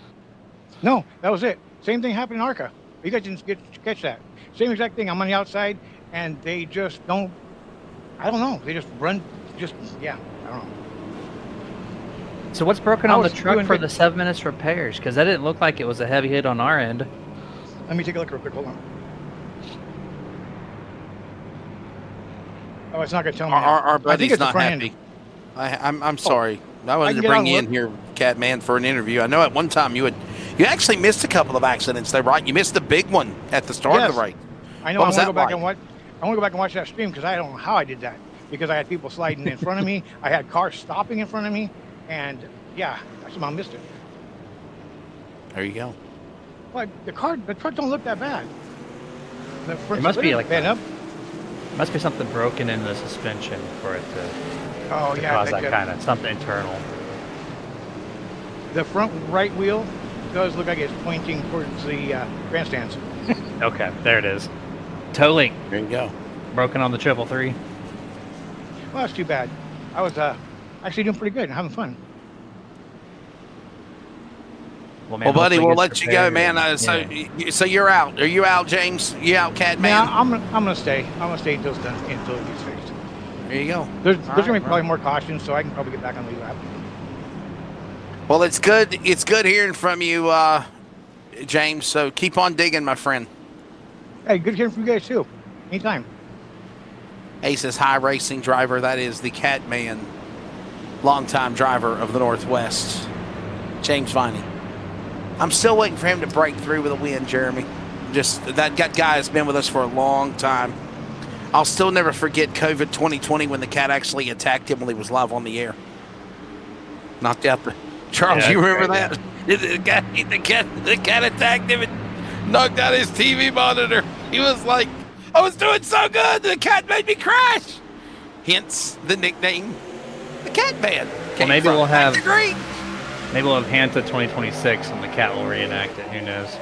No, that was it. Same thing happened in ARCA. You guys didn't catch that. Same exact thing. I'm on the outside, and they just don't, I don't know. They just run, I don't know. So what's broken on the truck for the 7 minutes repairs? Because that didn't look like it was a heavy hit on our end. Let me take a look real quick. Hold on. Oh, it's not going to tell me. Our buddy's not happy. I'm sorry. I wanted to bring you in here, Catman, for an interview. I know at one time you actually missed a couple of accidents there, right? You missed the big one at the start of the race. I know. I want to go back and watch that stream because I don't know how I did that. Because I had people sliding in front of me. I had cars stopping in front of me. And yeah, I somehow missed it. There you go. Well, the truck don't look that bad. It must be like bad up. Must be something broken in the suspension for it to, Oh, to yeah. cause that kind of something internal. The front right wheel does look like it's pointing towards the grandstands. Okay, there it is. Toe link There you go. broken on the 333. Well, that's too bad. I was actually doing pretty good and having fun. Man, Well, buddy, hopefully we'll it let gets you go, repaired man. and- So you're out. Are you out, James? You out, Cat Yeah, Man? I'm gonna stay. I'm gonna stay until it's done, until it gets fixed. There you go. There's gonna be probably more cautions, so I can probably get back on the lap. Well, it's good. It's good hearing from you, James. So keep on digging, my friend. Hey, good hearing from you guys too. Anytime. Ace's iRacing driver. That is the Cat Man, longtime driver of the Northwest, James Viney. I'm still waiting for him to break through with a win, Jeremy. Just that guy has been with us for a long time. I'll still never forget COVID 2020 when the Cat actually attacked him when he was live on the air. Knocked out the Charles. Yeah, you remember right, that? The cat attacked him and knocked out his TV monitor. He was like, "I was doing so good, the Cat made me crash." Hence the nickname, the Cat Man. Well, maybe we'll have. Great. Maybe we'll have Hanta 2026 and the Cat will reenact it. Who knows?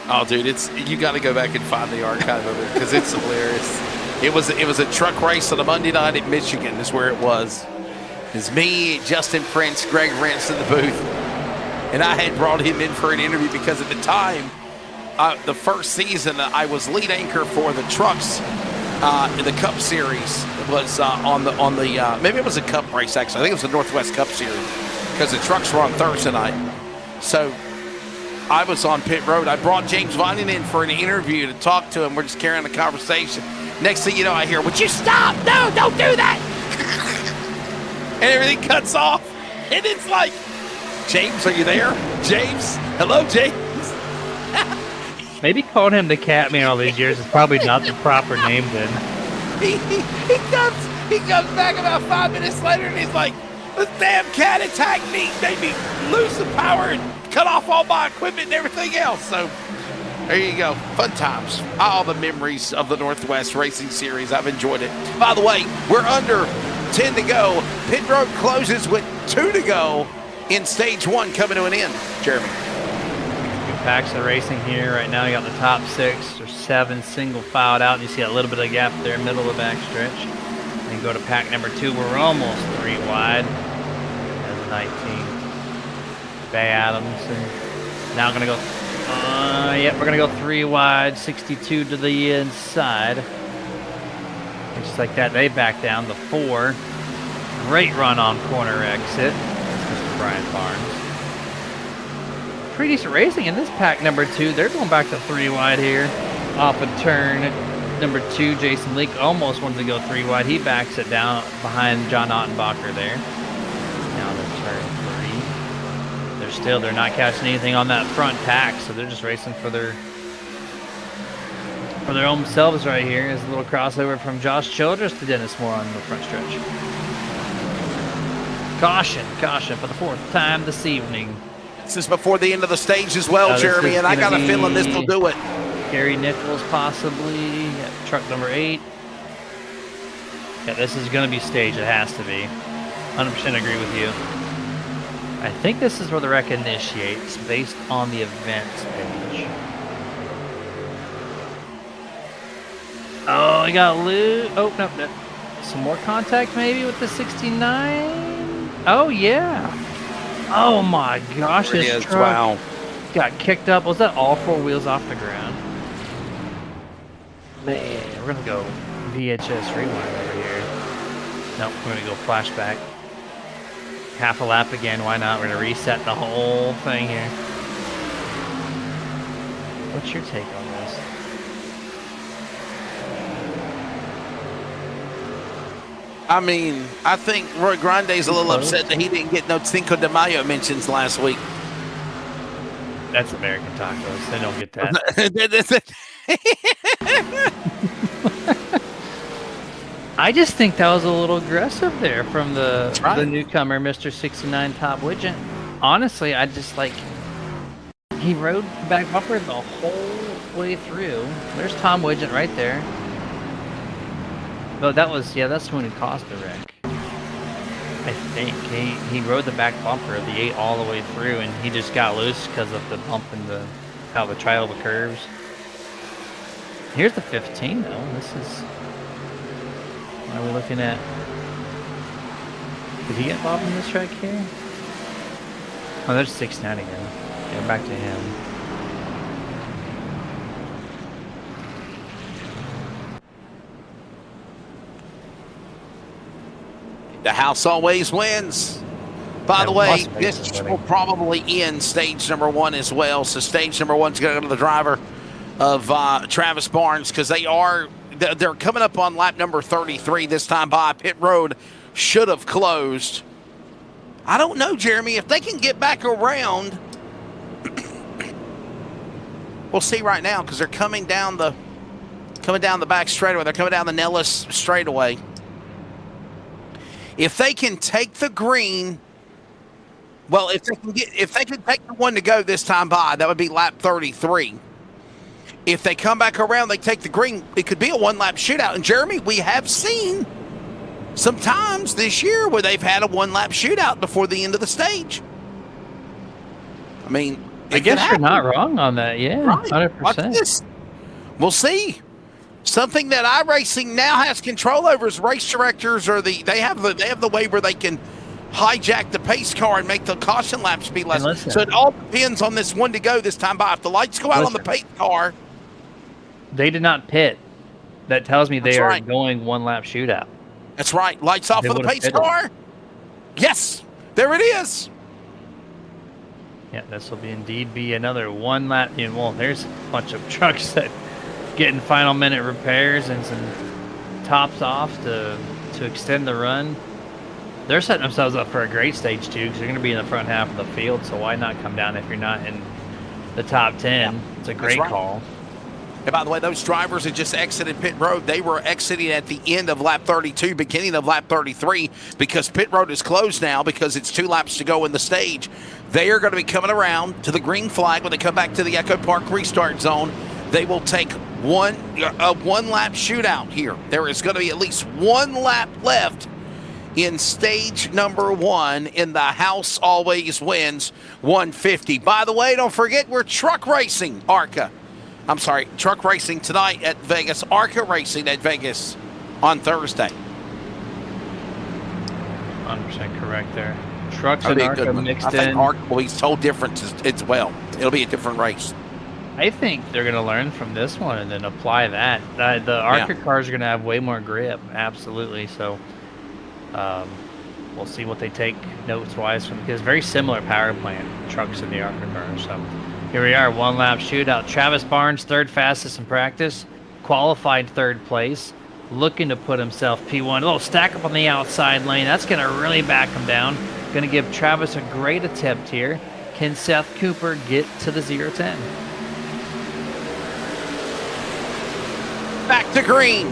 Oh, dude, you got to go back and find the archive of it because it's hilarious. It was a truck race on a Monday night in Michigan. Is where it was. It's me, Justin Prince, Greg Rentz in the booth, and I had brought him in for an interview because at the time, the first season, I was lead anchor for the trucks in the Cup Series. It was on the maybe it was a Cup race actually. I think it was the Northwest Cup Series because the trucks were on Thursday night. So I was on pit road. I brought James Viney in for an interview to talk to him. We're just carrying the conversation. Next thing you know, I hear, "Would you stop? No, don't do that." And everything cuts off. And it's like, "James, are you there? James? Hello, James?" Maybe calling him the Cat Man all these years is probably not the proper name then. He comes back about 5 minutes later and he's like, "This damn cat attacked me, made me lose the power and cut off all my equipment and everything else." So there you go. Fun times. All the memories of the Northwest Racing Series. I've enjoyed it. By the way, we're under 10 to go. Pit road closes with 2 to go in stage 1 coming to an end. Jeremy. Two packs of racing here right now. You got the top 6 or 7 single filed out. And you see a little bit of gap there, middle of the back stretch. Then go to pack number 2. We're almost 3 wide. As 19. Bay Adams. And now going to go. Yep, we're going to go 3 wide. 62 to the inside. Just like that, they back down to 4. Great run on corner exit. That's Mr. Brian Barnes. Pretty decent racing in this pack number 2. They're going back to 3 wide here. Off a turn number 2, Jason Leake almost wanted to go 3 wide. He backs it down behind John Ottenbacher there. Now to turn 3. They're not catching anything on that front pack, so they're just racing for their own selves right here. Is a little crossover from Josh Childress to Dennis Moore on the front stretch. Caution for the 4th time this evening. This is before the end of the stage as well, Jeremy, and I got a feeling this will do it. Gary Nichols possibly. Yeah, truck number 8. Yeah, this is going to be staged. It has to be. 100% agree with you. I think this is where the wreck initiates based on the events page. Oh, we got loot. Oh, no. Some more contact maybe with the 69. Oh, yeah. Oh, my gosh. There it This is. truck Wow. got kicked up. Was that all 4 wheels off the ground? Man, we're going to go VHS rewind over here. Nope, we're going to go flashback. Half a lap again. Why not? We're going to reset the whole thing here. What's your take on this? I mean, I think Roy Grande's a little upset that he didn't get no Cinco de Mayo mentions last week. That's American tacos. They don't get that. I just think that was a little aggressive there from the newcomer, Mr. 69 Top Widget. Honestly, I just like he rode back bumper the whole way through. There's Tom Widget right there. But that's when it caused the wreck. I think he rode the back bumper of the 8 all the way through, and he just got loose because of the bump and how the trial of the curves. Here's the 15 though. This is what are we looking at? Did he get involved in this track here? Oh, there's 6'9" again. Yeah, back to him. The house always wins. By the way, this will probably end stage number 1 as well. So stage number 1's going to go to the driver of Travis Barnes, because they're coming up on lap number 33 this time by. Pit road should have closed. I don't know, Jeremy, if they can get back around. We'll see right now, because they're coming down the back straightaway. They're coming down the Nellis straightaway. If they can take the green, well, if they can take the one to go this time by, that would be lap 33. If they come back around, they take the green, it could be a 1-lap shootout. And Jeremy, we have seen some times this year where they've had a 1-lap shootout before the end of the stage. I mean, I guess you're not wrong on that. Yeah, right. 100%. Watch this. We'll see. Something that iRacing now has control over is race directors, or they have the way where they can hijack the pace car and make the caution laps be less. So it all depends on this one to go this time by. If the lights go out on the pace car, they did not pit. That tells me they are going 1-lap shootout. That's right. Lights off for the pace car. Yes, there it is. Yeah, this will indeed be another 1-lap. Well, there's a bunch of trucks that getting final minute repairs and some tops off to extend the run. They're setting themselves up for a great stage too, because they're going to be in the front half of the field. So why not come down if you're not in the top 10? Yeah, it's a great call. And by the way, those drivers that just exited pit road, they were exiting at the end of lap 32, beginning of lap 33, because pit road is closed now because it's 2 laps to go in the stage. They are going to be coming around to the green flag when they come back to the Echo Park restart zone. They will take a 1-lap shootout here. There is going to be at least 1 lap left in stage number 1 in the house always wins 150. By the way, don't forget, we're truck racing truck racing tonight at Vegas, ARCA racing at Vegas on Thursday. 100% correct there. Trucks and ARCA mixed in. I think ARCA will be so different as well. It'll be a different race. I think they're going to learn from this one and then apply that. The ARCA cars are going to have way more grip, absolutely. So we'll see what they take notes-wise from, because very similar power plant trucks in the ARCA cars. So here we are, 1-lap shootout. Travis Barnes, 3rd fastest in practice, qualified 3rd place, looking to put himself P1. A little stack up on the outside lane. That's going to really back him down. Going to give Travis a great attempt here. Can Seth Cooper get to the 0-10? Back to green.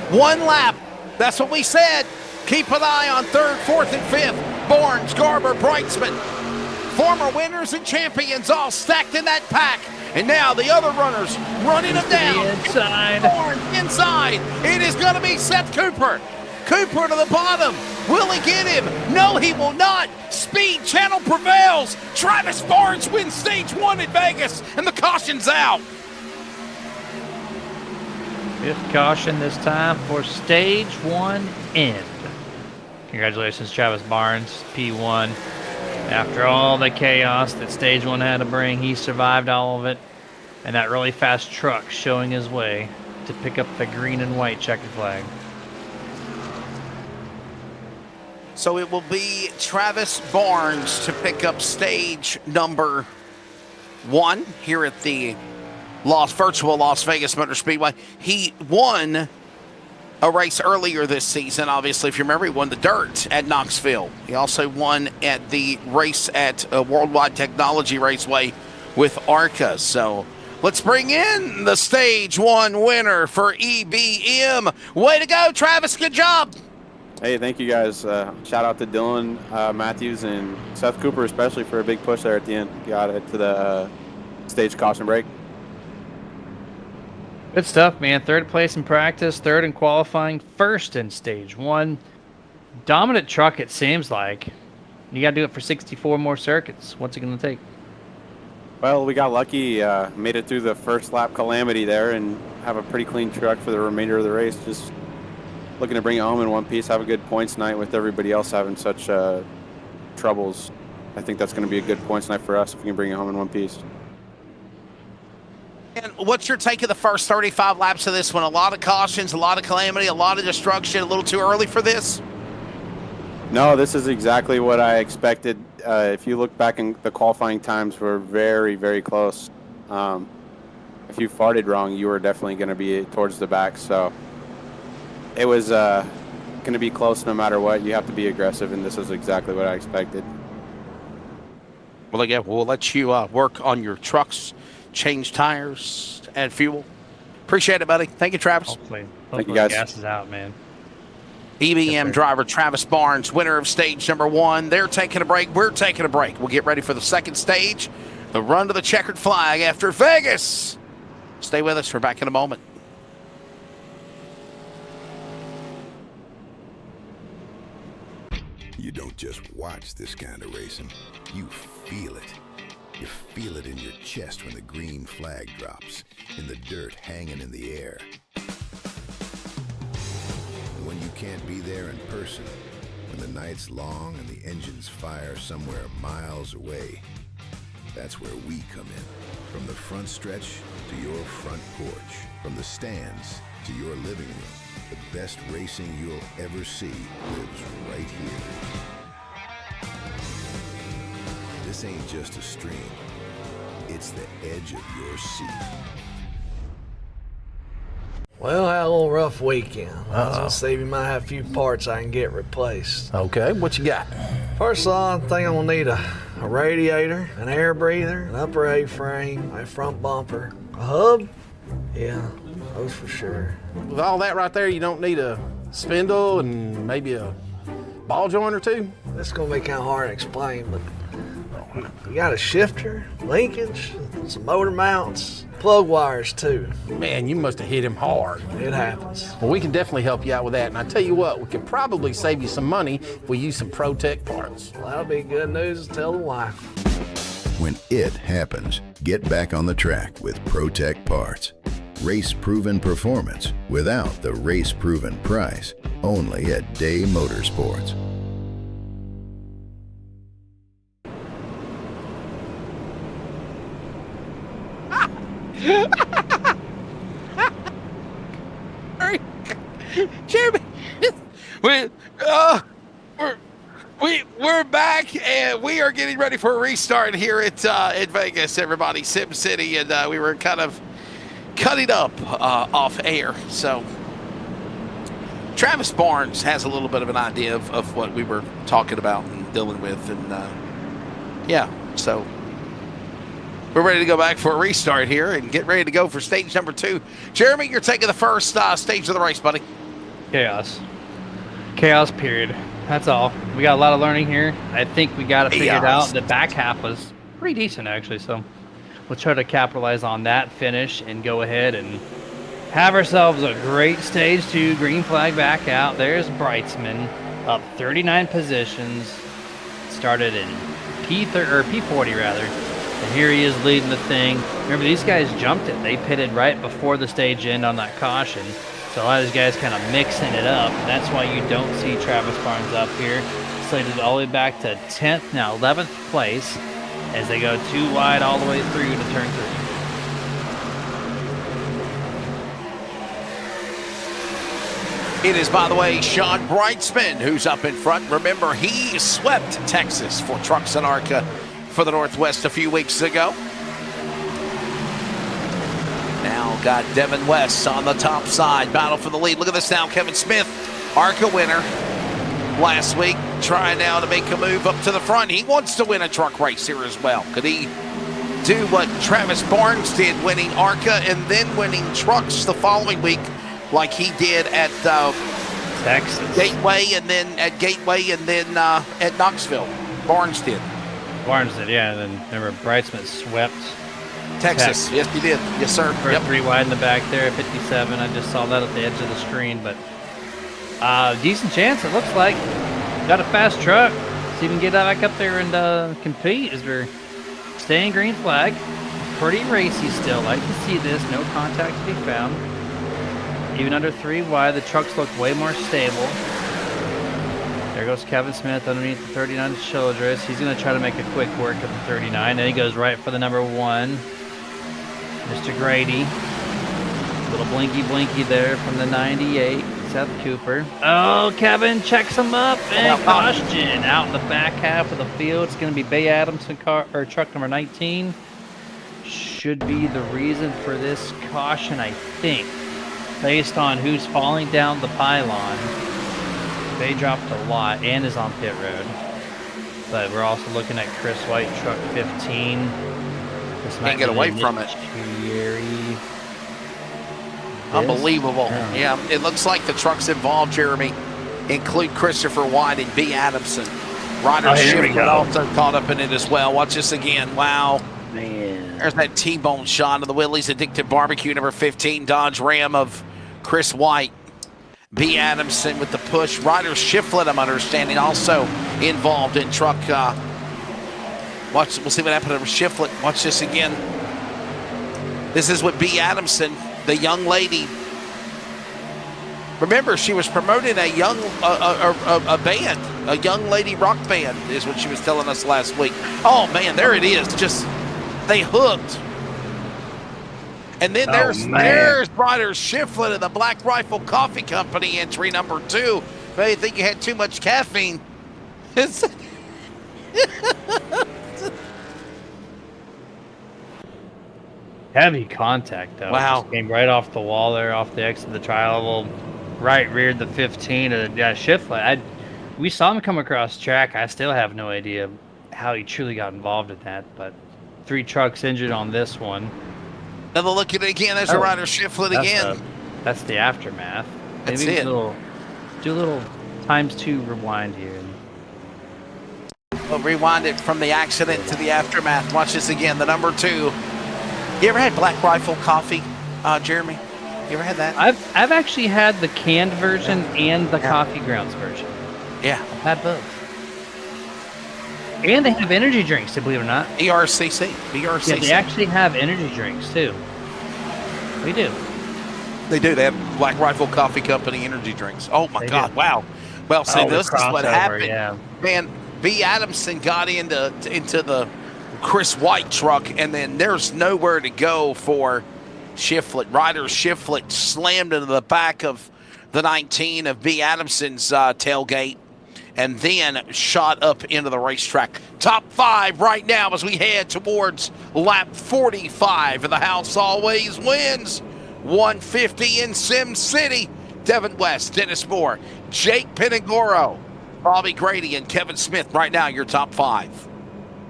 1 lap. That's what we said. Keep an eye on 3rd, 4th, and 5th. Barnes, Garber, Brightsman. Former winners and champions all stacked in that pack. And now the other runners running them down. Inside. Barnes inside. It is going to be Seth Cooper. Cooper to the bottom. Will he get him? No, he will not. Speed Channel prevails. Travis Barnes wins stage 1 at Vegas, and the caution's out. 5th caution this time for stage 1 end. Congratulations, Travis Barnes, P1. After all the chaos that stage 1 had to bring, he survived all of it. And that really fast truck showing his way to pick up the green and white checkered flag. So it will be Travis Barnes to pick up stage number 1 here at the virtual Las Vegas Motor Speedway. He won a race earlier this season. Obviously, if you remember, he won the dirt at Knoxville. He also won at the race at Worldwide Technology Raceway with ARCA. So let's bring in the stage 1 winner for EBM. Way to go, Travis. Good job. Hey, thank you guys. Shout out to Dylan Matthews and Seth Cooper, especially for a big push there at the end. Got it to the stage caution break. Good stuff, man. Third place in practice, third in qualifying, first in stage 1. Dominant truck, it seems like. You got to do it for 64 more circuits. What's it going to take? Well, we got lucky, made it through the first lap calamity there and have a pretty clean truck for the remainder of the race. Just looking to bring it home in one piece, have a good points night with everybody else having such troubles. I think that's going to be a good points night for us if we can bring it home in one piece. And what's your take of the first 35 laps of this one? A lot of cautions, a lot of calamity, a lot of destruction, a little too early for this? No, this is exactly what I expected. If you look back in the qualifying times, we're very, very close. If you farted wrong, you were definitely going to be towards the back. So it was going to be close no matter what. You have to be aggressive, and this is exactly what I expected. Well, again, we'll let you work on your trucks, change tires, and fuel. Appreciate it, buddy. Thank you, Travis. Hopefully Thank you, guys. Gas is out, man. EBM driver Travis Barnes, winner of stage number 1. They're taking a break. We're taking a break. We'll get ready for the second stage, the run to the checkered flag after Vegas. Stay with us. We're back in a moment. You don't just watch this kind of racing, you feel it. You feel it in your chest when the green flag drops, in the dirt hanging in the air. And when you can't be there in person, when the night's long and the engines fire somewhere miles away, that's where we come in. From the front stretch to your front porch, from the stands to your living room, the best racing you'll ever see lives right here. This ain't just a stream, it's the edge of your seat. Well, I had a little rough weekend. I was gonna say you might have a few parts I can get replaced. Okay, what you got? First of all, I think I'm gonna need a radiator, an air breather, an upper A-frame, a front bumper, a hub. Yeah, those for sure. With all that right there, you don't need a spindle and maybe a ball joint or two? This is gonna be kind of hard to explain, but you got a shifter, linkage, some motor mounts, plug wires too. Man, you must have hit him hard. It happens. Well, we can definitely help you out with that. And I tell you what, we can probably save you some money if we use some ProTech parts. Well, that'll be good news to tell the wife. When it happens, get back on the track with ProTech parts. Race-proven performance without the race-proven price. Only at Day Motorsports. Jimmy, we're back, and we are getting ready for a restart here at Vegas, everybody, Sim City, and we were kind of cutting up off air. So Travis Barnes has a little bit of an idea of what we were talking about and dealing with, and yeah, so we're ready to go back for a restart here and get ready to go for stage number 2. Jeremy, you're taking the first stage of the race, buddy. Chaos. Chaos, period. That's all. We got a lot of learning here. I think we got it figured out. The back half was pretty decent, actually, so we'll try to capitalize on that finish and go ahead and have ourselves a great stage 2. Green flag back out. There's Brightsman up 39 positions. Started in P40 rather. And here he is leading the thing. Remember, these guys jumped it. They pitted right before the stage end on that caution. So a lot of these guys kind of mixing it up. And that's why you don't see Travis Barnes up here. Slated all the way back to 10th, now 11th place, as they go 2 wide all the way through to turn 3. It is, by the way, Sean Brightsman who's up in front. Remember, he swept Texas for Trucks and ARCA for the Northwest a few weeks ago. Now got Devin West on the top side. Battle for the lead. Look at this now. Kevin Smith, ARCA winner last week, trying now to make a move up to the front. He wants to win a truck race here as well. Could he do what Travis Barnes did, winning ARCA and then winning trucks the following week like he did at Texas. Gateway and then at Knoxville? Barnes did. Barnes did, yeah. And then remember, Brightsman swept Texas. Yes, he did. Yes, sir. Or 3 wide in the back there at 57. I just saw that at the edge of the screen, but decent chance, it looks like. Got a fast truck. See if we can get back up there and compete as we're staying green flag. Pretty racy still. Like to see this. No contact to be found. Even under 3 wide, the trucks look way more stable. There goes Kevin Smith underneath the 39 Childress. He's going to try to make a quick work at the 39. And he goes right for the number 1. Mr. Grady. Little blinky there from the 98. Seth Cooper. Oh, Kevin checks him up. And caution out in the back half of the field. It's going to be Bay Adamson car, or truck number 19. Should be the reason for this caution, I think. Based on who's falling down the pylon. Bay dropped a lot and is on pit road. But we're also looking at Chris White, truck 15. This Can't get away from it. Unbelievable. Yeah, it looks like the trucks involved, Jeremy, include Christopher White and B. Adamson. Ryder Shiflett also caught up in it as well. Watch this again. Wow. Man. There's that T-bone shot of the Willie's Addicted Barbecue, number 15 Dodge Ram of Chris White. B. Adamson with the push. Ryder Shiflett, I'm understanding, also involved in truck. We'll see what happened to Shiflett. Watch this again. This is what B. Adamson, the young lady. Remember, she was promoting a young a band, a young lady rock band, is what she was telling us last week. Oh man, there it is. Just they hooked. And then there's Ryder Shiflett of the Black Rifle Coffee Company, entry number 2. But you think you had too much caffeine? Heavy contact, though. Wow. Just came right off the wall there, off the exit of the tri-level. Right reared the 15. Shiflett. We saw him come across track. I still have no idea how he truly got involved in that. But 3 trucks injured on this one. Another look at it again. There's a Ryder Shiflett again. That's the aftermath. That's Maybe it. Do a little ×2 rewind here. We'll rewind it from the accident to the aftermath. Watch this again. The number 2. You ever had Black Rifle coffee, Jeremy? You ever had that? I've actually had the canned version and the coffee grounds version. Yeah. I've had both. And they have energy drinks, believe it or not. BRCC. Yeah, they actually have energy drinks, too. We do. They do. They have Black Rifle Coffee Company energy drinks. Oh, my God. Do. Wow. Well, see, this is what happened. Yeah. Man, B. Adamson got into the Chris White truck, and then there's nowhere to go for Shiflett. Ryder Shiflett slammed into the back of the 19 of B. Adamson's tailgate, and then shot up into the racetrack. Top 5 right now as we head towards lap 45 of the house always wins. 150 in Sim City. Devin West, Dennis Moore, Jake Pinagoro, Bobby Grady, and Kevin Smith. Right now, your top 5.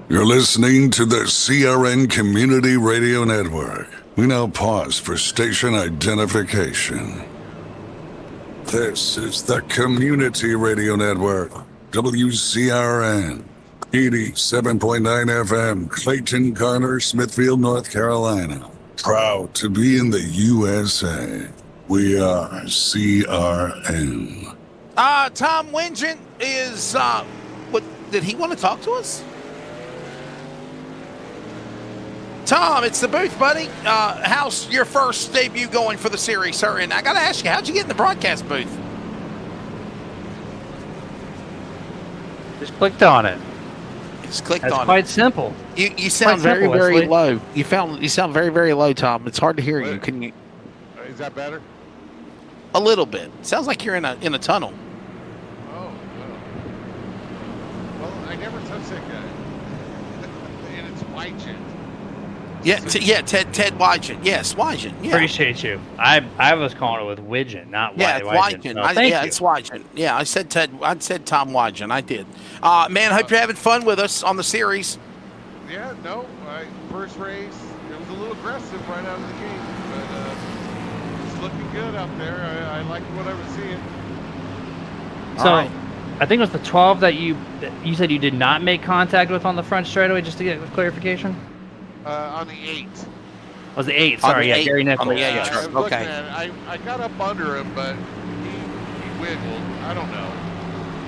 You're listening to the CRN Community Radio Network. We now pause for station identification. This is the Community Radio Network, WCRN, 87.9 FM, Clayton, Garner, Smithfield, North Carolina. Proud to be in the USA. We are CRN. Tom Wingent is, what, did he want to talk to us? Tom, it's the booth, buddy. How's your first debut going for the series, sir? And I got to ask you, how'd you get in the broadcast booth? Just clicked on it. Just clicked That's on it. quite simple. You sound very, very low. You sound very, very low, Tom. It's hard to hear you. Can you? Is that better? A little bit. Sounds like you're in a tunnel. Oh, well, I never touched that guy. And it's Wygent. Yeah, Ted Wygent. Yes, Wygent. Yeah. Appreciate you. I was calling it with Widget, not Yeah, it's Wygent. Wygent. So It's Wygent. Yeah, I said Tom Wygent. I did. Man, hope you're having fun with us on the series. Yeah, no. First race, it was a little aggressive right out of the gate, but it's looking good out there. I liked what I was seeing. So, I think it was the 12 that you said you did not make contact with on the front straightaway, just to get clarification? On the 8. Was the 8? Sorry, yeah, Gary Nichols. On the 8 Yeah. truck. I was looking Okay. at it. I got up under him, but he wiggled. I don't know.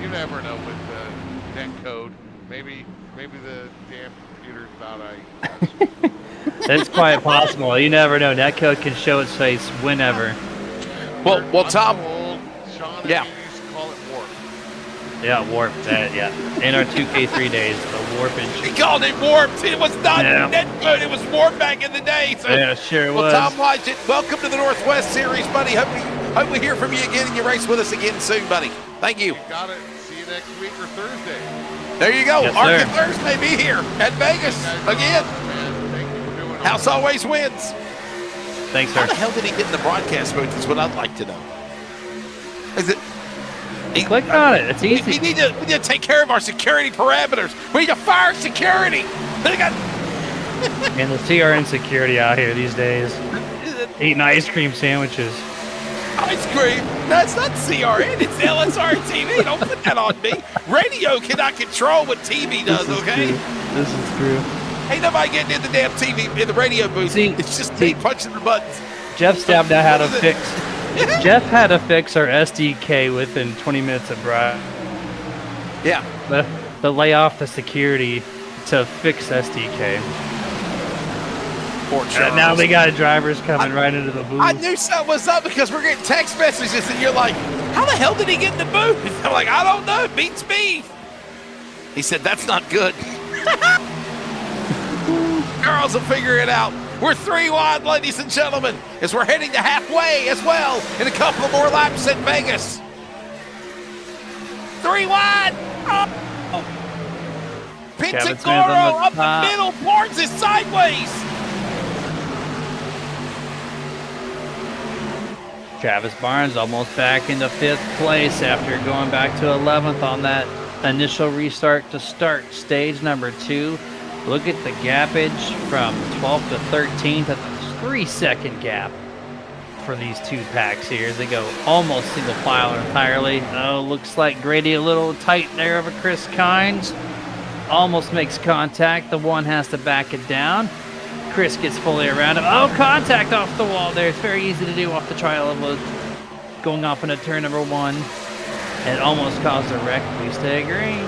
You never know with net code. Maybe the damn computer thought I. That's quite possible. You never know. Netcode can show its face whenever. Well, Tom. Sean and Yeah. me used to call it warp. Yeah, warp that. Yeah, in our 2K3 days, the warpage. He called it warped. It was not Yeah. Netcode. It was warped back in the day. So, Yeah, sure well, was. Tom Lodgett, welcome to the Northwest Series, buddy. Hope we hear from you again and you race with us again soon, buddy. Thank you. You got it. See you next week or Thursday. There you go. Yes, ARCA sir. Thursday be here at Vegas again. Man, thank you for doing House always wins. Thanks, How sir. the hell did he get in the broadcast booth is what I'd like to know. Is it? Click on it. It's We easy. need to take care of our security parameters. We need to fire security. They got And the CRN security out here these days. Eating ice cream sandwiches. ice cream. No, it's not CRN. It's LSRTV. Don't put that on me. Radio cannot control what TV does, okay? This is true. Ain't nobody getting in the damn TV, in the radio booth. It's just me punching the buttons. Jeff stabbed out how to What is it? fix. Jeff had to fix our SDK within 20 minutes of Brian. Yeah. The lay off the security to fix SDK. Poor And now we got drivers coming right into the booth. I knew something was up because we're getting text messages and you're like, how the hell did he get in the booth? I'm like, I don't know. It beats me. He said, that's not good. Girls will figure it out. We're 3 wide, ladies and gentlemen, as we're heading to halfway as well in a couple of more laps in Vegas. 3 wide. Oh. Kevin Smith Pintagoro on up the the top. middle, Barnes is sideways. Travis Barnes almost back into 5th place after going back to 11th on that initial restart to start stage number 2. Look at the gappage from 12th to 13th. That's a 3-second gap for these 2 packs here as they go almost single file entirely. Oh, looks like Grady a little tight there over Chris Kynes. Almost makes contact. The one has to back it down. Chris gets fully around him. Oh, contact off the wall there. It's very easy to do off the trial of going off into turn number 1. And it almost caused a wreck. We stay green.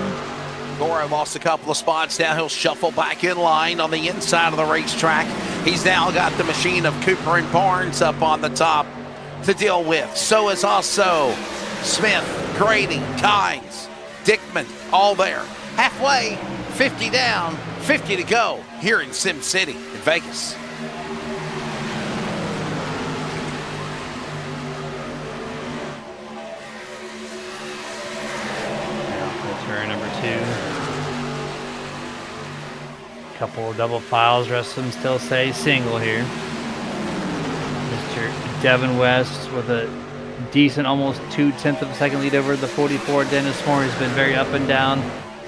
Goro lost a couple of spots. Now he'll shuffle back in line on the inside of the racetrack. He's now got the machine of Cooper and Barnes up on the top to deal with. So is also Smith, Grady, Kynes, Dickman, all there. Halfway, 50 down, 50 to go here in Sim City in Vegas. Turn number 2. Couple of double files. Rest of them still say single here. Mr. Devin West with a decent, almost 0.2 of a second lead over the 44. Dennis Moore has been very up and down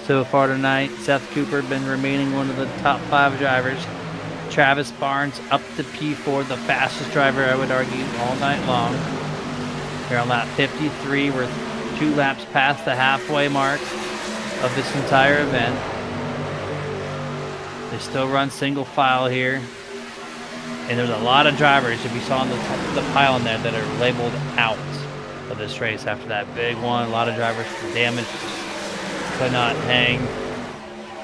so far tonight. Seth Cooper been remaining one of the top 5 drivers. Travis Barnes up to P4, the fastest driver, I would argue, all night long. Here on lap 53, we're 2 laps past the halfway mark of this entire event. They still run single file here. And there's a lot of drivers, if you saw on the pile in there, that are labeled out of this race after that big one. A lot of drivers for damage, could not hang.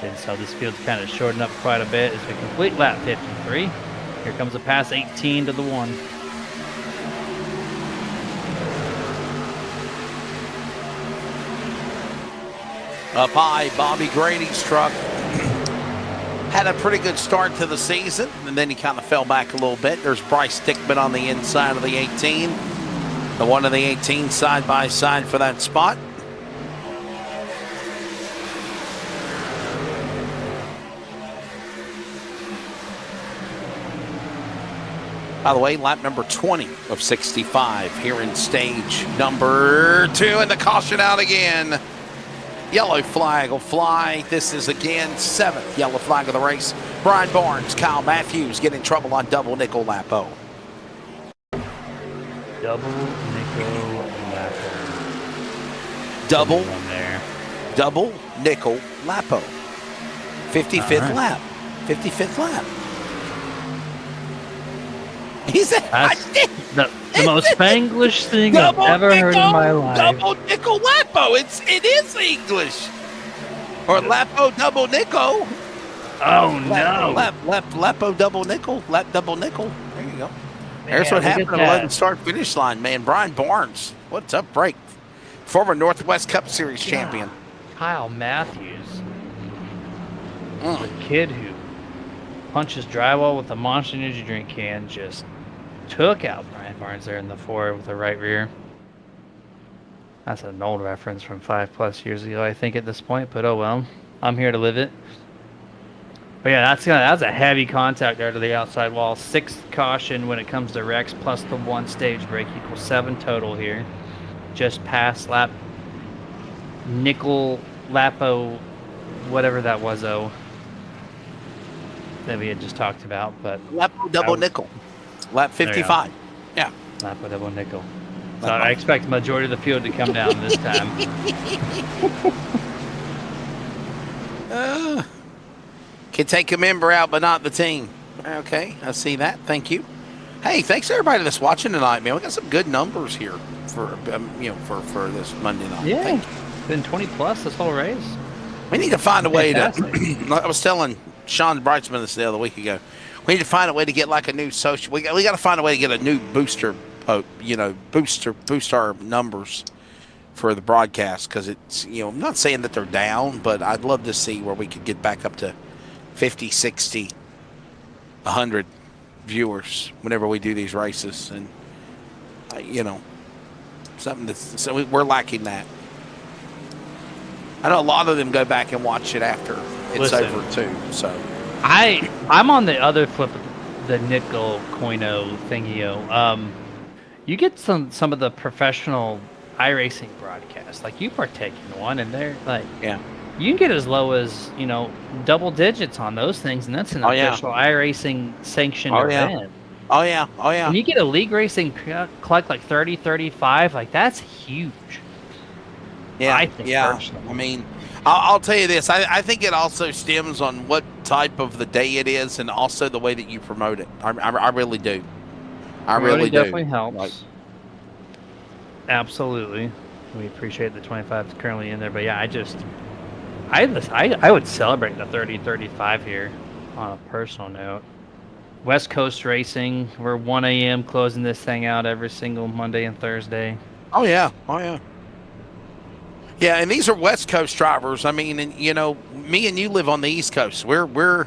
And so this field's kind of shortened up quite a bit as we complete lap 53. Here comes a pass 18 to the 1. Up high, Bobby Grady's truck had a pretty good start to the season, and then he kind of fell back a little bit. There's Bryce Dickman on the inside of the 18. The one of the 18 side by side for that spot. By the way, lap number 20 of 65 here in stage number 2, and the caution out again. Yellow flag will fly. This is again 7th yellow flag of the race. Brian Barnes, Kyle Matthews get in trouble on double nickel lapo. Double nickel lapo. Double nickel lapo. 55th right. lap. 55th lap. He said, That's I did. the most Spanglish thing I've ever heard in my life. Double nickel Lapo. It is English. Or Lapo double nickel. Oh no. Lapo double nickel. Lap double nickel. There you go. There's what happened at the start finish line, man. Brian Barnes. What's up, break? Former Northwest Cup Series champion. Kyle Matthews. The kid who punches drywall with a Monster Energy drink can just took out Brian Barnes there in the 4 with the right rear. That's an old reference from 5+ years ago, I think, at this point, but oh well. I'm here to live it. But yeah, that's a heavy contact there to the outside wall. 6th caution when it comes to wrecks, plus the 1 stage break equals 7 total here. Just past lap nickel Lapo, whatever that was, that we had just talked about. But Lapo double nickel, lap 55. Yeah, Lapo double nickel. So I expect the majority of the field to come down this time. Can take a member out, but not the team. Okay, I see that. Thank you. Hey, thanks to everybody that's watching tonight, man. We got some good numbers here for for this Monday night. Yeah, it's been 20+ this whole race. We need to find a way to. I was telling Sean Brightsman this the other week ago. We need to find a way to get like a new social. We got to find a way to get a new booster. Boost our numbers for the broadcast, because it's, I'm not saying that they're down, but I'd love to see where we could get back up to 50, 60, 100 viewers whenever we do these races, and something that's, so we're lacking that. I know a lot of them go back and watch it after it's over too. So I'm on the other flip of the nickel coino thingy. You get some of the professional iRacing broadcasts, like you partake in one, and they're like, you can get as low as double digits on those things, and that's an official iRacing sanctioned event. Oh yeah. And you get a league racing collect like 30, 35, like that's huge. Yeah, I think personally. I mean, I'll tell you this. I think it also stems on what type of the day it is, and also the way that you promote it. I really do. I really do. Definitely helps. Absolutely. We appreciate the 25 that's currently in there, but yeah, I would celebrate the 30-35 here on a personal note. West Coast Racing, we're 1 a.m. closing this thing out every single Monday and Thursday. Oh yeah. Yeah, and these are West Coast drivers. I mean, and me and you live on the East Coast. You're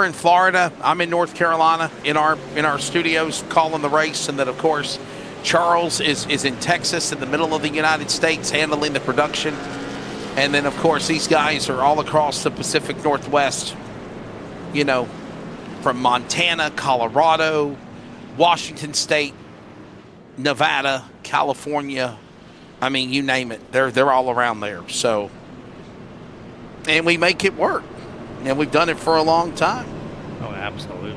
in Florida. I'm in North Carolina in our studios calling the race, and then of course Charles is in Texas, in the middle of the United States, handling the production. And then of course these guys are all across the Pacific Northwest. From Montana, Colorado, Washington State, Nevada, California. I mean, you name it. They're all around there. So, and we make it work. And we've done it for a long time. Oh, absolutely.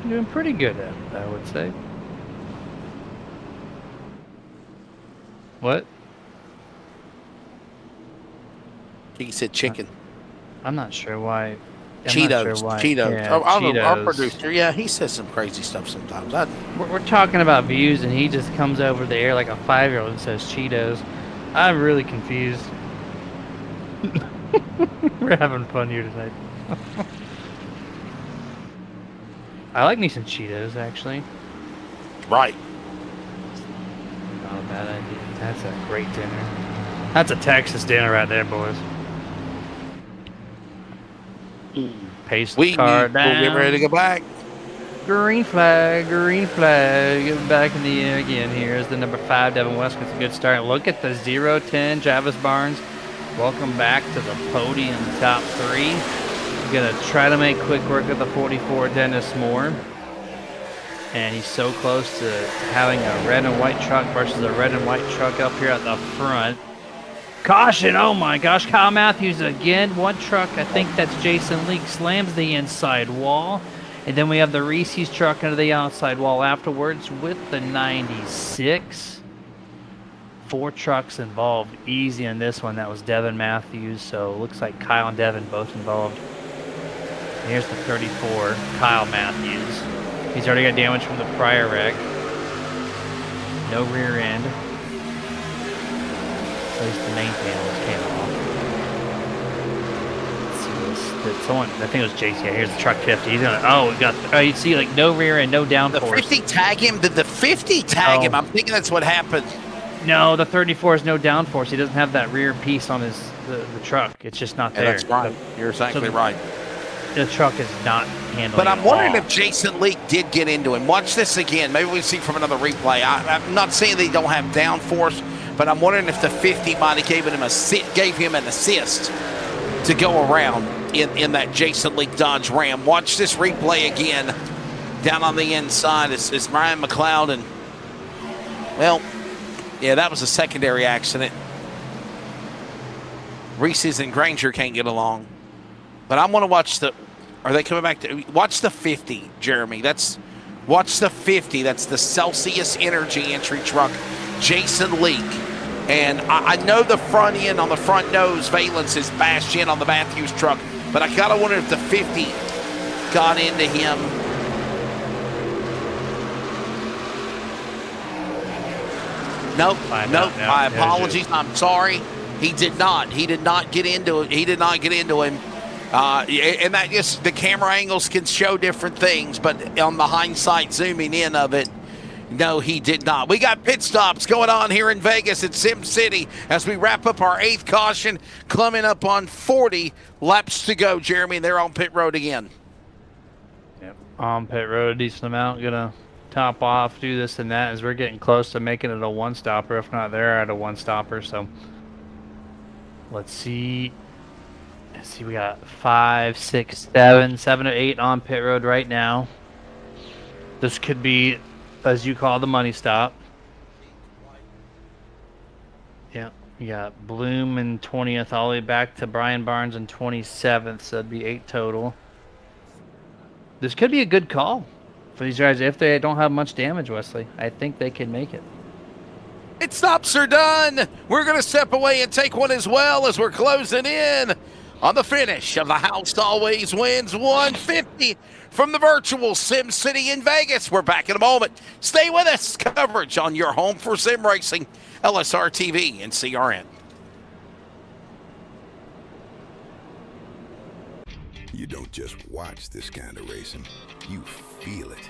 Doing pretty good at it, I would say. What? He said chicken. I'm not sure why. Cheetos. Yeah, Cheetos. Our producer, he says some crazy stuff sometimes. We're talking about views, and he just comes over the air like a 5-year-old and says Cheetos. I'm really confused. We're having fun here tonight. I like me some Cheetos, actually. Right. Not a bad idea. That's a great dinner. That's a Texas dinner right there, boys. Paste the car down. We'll get ready to go back. Green flag, green flag. Get back in the air again. Here's the number 5, Devin West with a good start. Look at the 0-10, Javis Barnes. Welcome back to the podium, top 3. Gonna try to make quick work of the 44, Dennis Moore. And he's so close to having a red and white truck versus a red and white truck up here at the front. Caution, oh my gosh, Kyle Matthews again. One truck, I think that's Jason Leake, slams the inside wall. And then we have the Reese's truck into the outside wall afterwards with the 96. 4 trucks involved, easy in this one. That was Devin Matthews, so looks like Kyle and Devin both involved. Here's the 34, Kyle Matthews. He's already got damage from the prior wreck. No rear end. At least the main panels came off. Someone, I think it was JC. Here's the truck 50. He's gonna. We got. You see, like no rear end, no downforce. The 50 tag him. Did the 50 tag him? I'm thinking that's what happened. No, the 34 is no downforce. He doesn't have that rear piece on the truck. It's just not there. That's right. You're exactly right. The truck is not handling. But I'm wondering if Jason Leake did get into him. Watch this again. Maybe we see from another replay. I'm not saying they don't have downforce, but I'm wondering if the 50 might have gave him an assist to go around in that Jason Leake Dodge Ram. Watch this replay again. Down on the inside is Ryan McLeod, and well, yeah, that was a secondary accident. Reese's and Granger can't get along. But I'm going to watch are they coming back to, watch the 50, Jeremy. Watch the 50. That's the Celsius Energy entry truck, Jason Leake. And I know the front end on the front nose, Valence is bashed in on the Matthews truck, but I kind of wonder if the 50 got into him. Nope. My apologies. I'm sorry. He did not get into him. And that just, the camera angles can show different things, but on the hindsight zooming in of it, no, he did not. We got pit stops going on here in Vegas at Sim City as we wrap up our 8th caution, coming up on 40 laps to go, Jeremy, and they're on pit road again. Yep, on pit road, a decent amount. Gonna top off, do this and that as we're getting close to making it a one-stopper. If not, they're at a one-stopper, so let's see. We got 5, 6, 7 or 8 on pit road right now. This could be, as you call, the money stop. Yeah, you got Bloom in 20th all the way back to Brian Barnes in 27th, so that'd be 8 total. This could be a good call for these guys if they don't have much damage, Wesley. I think they can make it. Pit stops are done. We're going to step away and take one as well as we're closing in on the finish of the House Always Wins 150 from the virtual Sim City in Vegas. We're back in a moment. Stay with us. Coverage on your home for sim racing, LSRTV and CRN. You don't just watch this kind of racing, you feel it.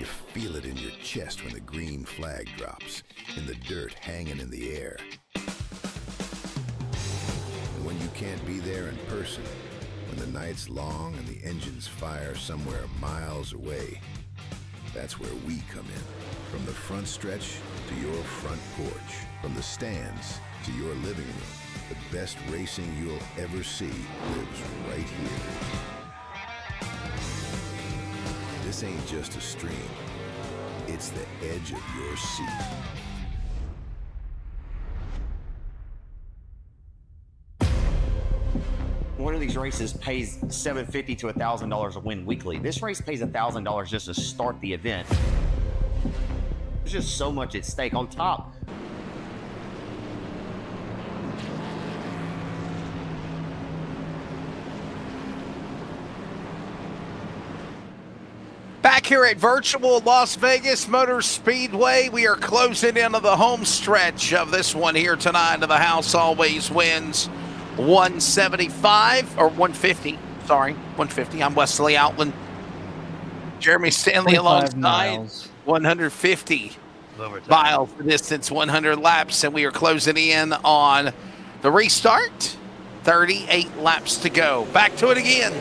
You feel it in your chest when the green flag drops, in the dirt hanging in the air. And when you can't be there in person, when the night's long and the engines fire somewhere miles away, that's where we come in. From the front stretch to your front porch, from the stands to your living room, the best racing you'll ever see lives right here. This ain't just a stream, it's the edge of your seat. One of these races pays $750 to $1,000 a win weekly. This race pays $1,000 just to start the event. There's just so much at stake. On top, back here at virtual Las Vegas Motor Speedway, we are closing into the home stretch of this one here tonight of the House Always Wins 175 or 150. Sorry, 150. I'm Wesley Outland. Jeremy Stanley alongside. 150 miles for distance, 100 laps, and we are closing in on the restart. 38 laps to go. Back to it again.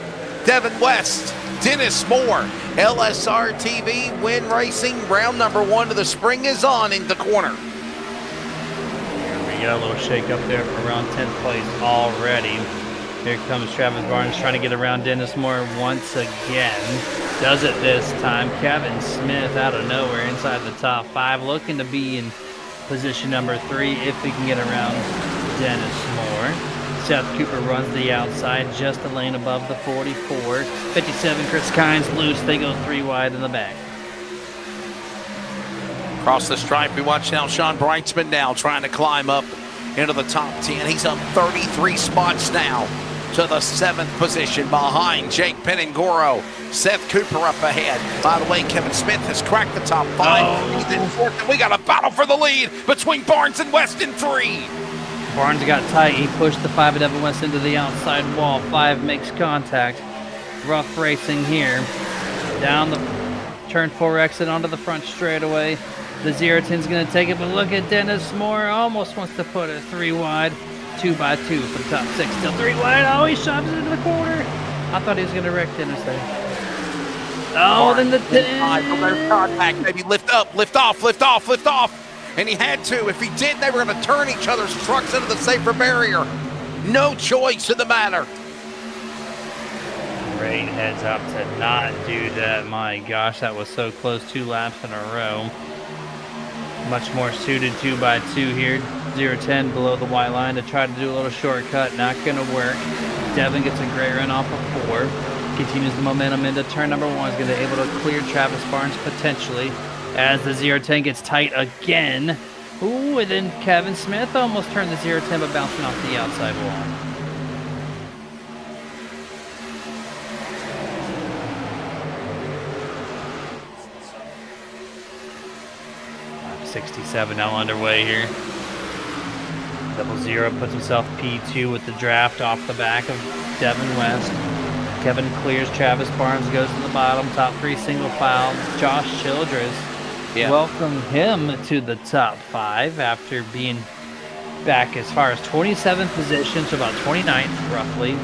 Devin West, Dennis Moore, LSRTV, Win Racing, round number 1 of the spring is on in the corner. We got a little shake up there for around 10th place already. Here comes Travis Barnes trying to get around Dennis Moore once again. Does it this time. Kevin Smith out of nowhere inside the top 5, looking to be in position number 3 if we can get around Dennis Moore. Seth Cooper runs the outside, just a lane above the 44. 57, Chris Kynes loose. They go 3 wide in the back. Across the stripe, we watch now Sean Breitzman now trying to climb up into the top 10. He's up 33 spots now. to the 7th position behind Jake Peningoro. Seth Cooper up ahead. By the way, Kevin Smith has cracked the top 5. He's in 4th, and we got a battle for the lead between Barnes and West in 3. Barnes got tight. He pushed the 5 of Devin West into the outside wall. 5 makes contact. Rough racing here. Down the turn 4 exit onto the front straightaway. The 0-10's going to take it, but look at Dennis Moore. Almost wants to put it 3 wide. 2x2 for the top 6. Still 3 wide. Oh, he shoves it into the corner. I thought he was going to wreck Dennis there. Oh, then the 10. Contact, maybe lift up, lift off, lift off, lift off. And he had to. If he did, they were going to turn each other's trucks into the safer barrier. No choice in the matter. Great heads up to not do that. My gosh, that was so close. 2 laps in a row. Much more suited 2x2 here. 0-10 below the white line to try to do a little shortcut. Not going to work. Devin gets a great run off of 4. Continues the momentum into turn number 1. Is going to be able to clear Travis Barnes potentially as the 0-10 gets tight again. Ooh, and then Kevin Smith almost turned the 0-10 but bouncing off the outside wall. 67 now underway here. 00 puts himself P2 with the draft off the back of Devin West. Kevin clears. Travis Barnes goes to the bottom. Top 3 single file. Josh Childress. Welcome him to the top 5 after being back as far as 27th position to about 29th roughly.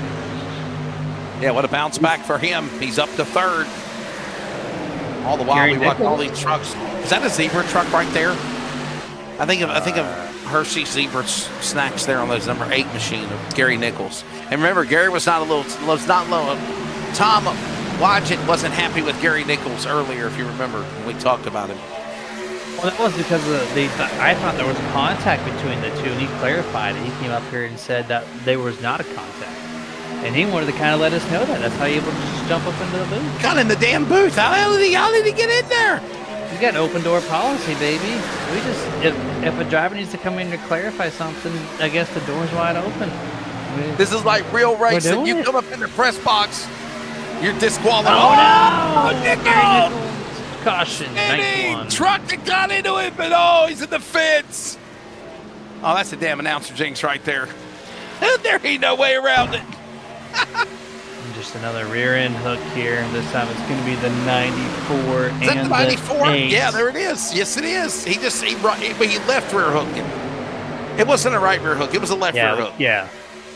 Yeah, what a bounce back for him. He's up to 3rd. All the while we watch all these trucks. Is that a zebra truck right there? I think of Hershey's Zebra snacks there on those number 8 machine of Gary Nichols. And remember, Gary was not low. Tom Wadgett wasn't happy with Gary Nichols earlier, if you remember, when we talked about him. Well, that was because I thought there was a contact between the two, and he clarified it. He came up here and said that there was not a contact. And he wanted to kind of let us know that. That's how you able to just jump up into the booth. Got in the damn booth. How did he get in there? We got open door policy, baby. We just, if a driver needs to come in to clarify something, I guess the door's wide open. This is like real racing. You come up in the press box, you're disqualified. Oh, no! Nichols! Caution, 91. Truck that got into it, but he's in the fence. Oh, that's a damn announcer jinx right there. There ain't no way around it. Just another rear end hook here. This time it's going to be the 94 Is that and the 94? 8. Yeah, there it is. Yes, it is. He left rear hook it. It wasn't a right rear hook. It was a left rear hook. Yeah.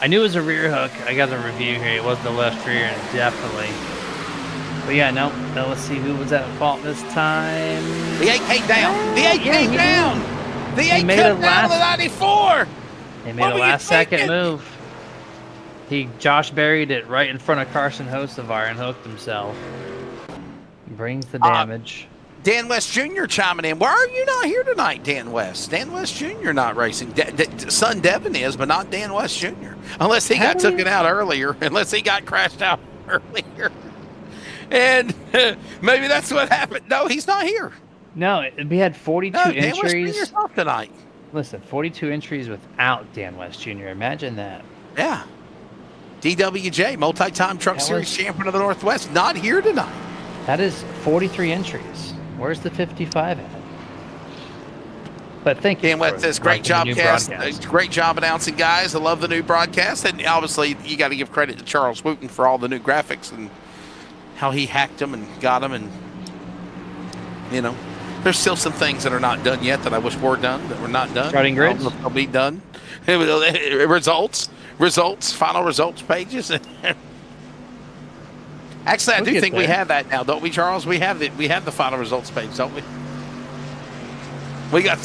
I knew it was a rear hook. I got the review here. It wasn't the left rear end, definitely. But yeah, no. Let's see who was at fault this time. The 8 came down. The 8 came down. The 8 came down to the 94. They made a last second move. Josh buried it right in front of Carson Hocevar and hooked himself. Brings the damage. Dan West Jr. chiming in. Why are you not here tonight, Dan West? Dan West Jr. not racing. Son Devin is, but not Dan West Jr. Unless he got taken out earlier. Unless he got crashed out earlier. And maybe that's what happened. No, he's not here. No, we had 42 Dan entries. West Jr.'s off tonight. Listen, 42 entries without Dan West Jr. Imagine that. Yeah. DWJ, multi-time Truck Series champion of the Northwest, not here tonight. That is 43 entries. Where's the 55 at? But thank you. Dan West says, great job, cast. Great job announcing, guys. I love the new broadcast. And obviously, you got to give credit to Charles Wooten for all the new graphics and how he hacked them and got them. And, there's still some things that are not done yet that I wish were done, that were not done. Starting grids? They'll be done. Results, final results pages. Actually, I do think we have that now, don't we, Charles? We have the final results page, don't we? We got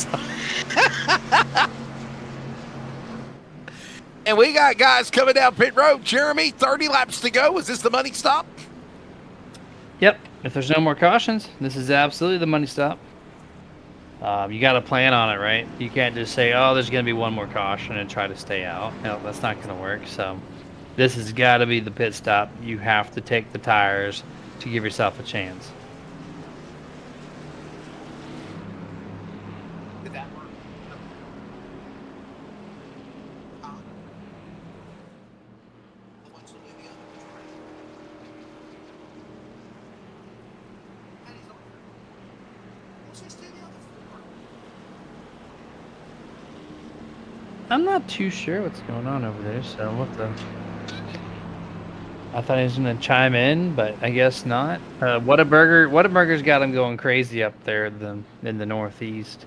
and we got guys coming down pit road. Jeremy, 30 laps to go. Is this the money stop? Yep. If there's no more cautions, this is absolutely the money stop. You got to plan on it, right? You can't just say, oh, there's going to be one more caution and try to stay out. No, that's not going to work. So this has got to be the pit stop. You have to take the tires to give yourself a chance. Did that work? I'm not too sure what's going on over there, so what the... I thought he was going to chime in, but I guess not. Whataburger's got him going crazy up there in the Northeast.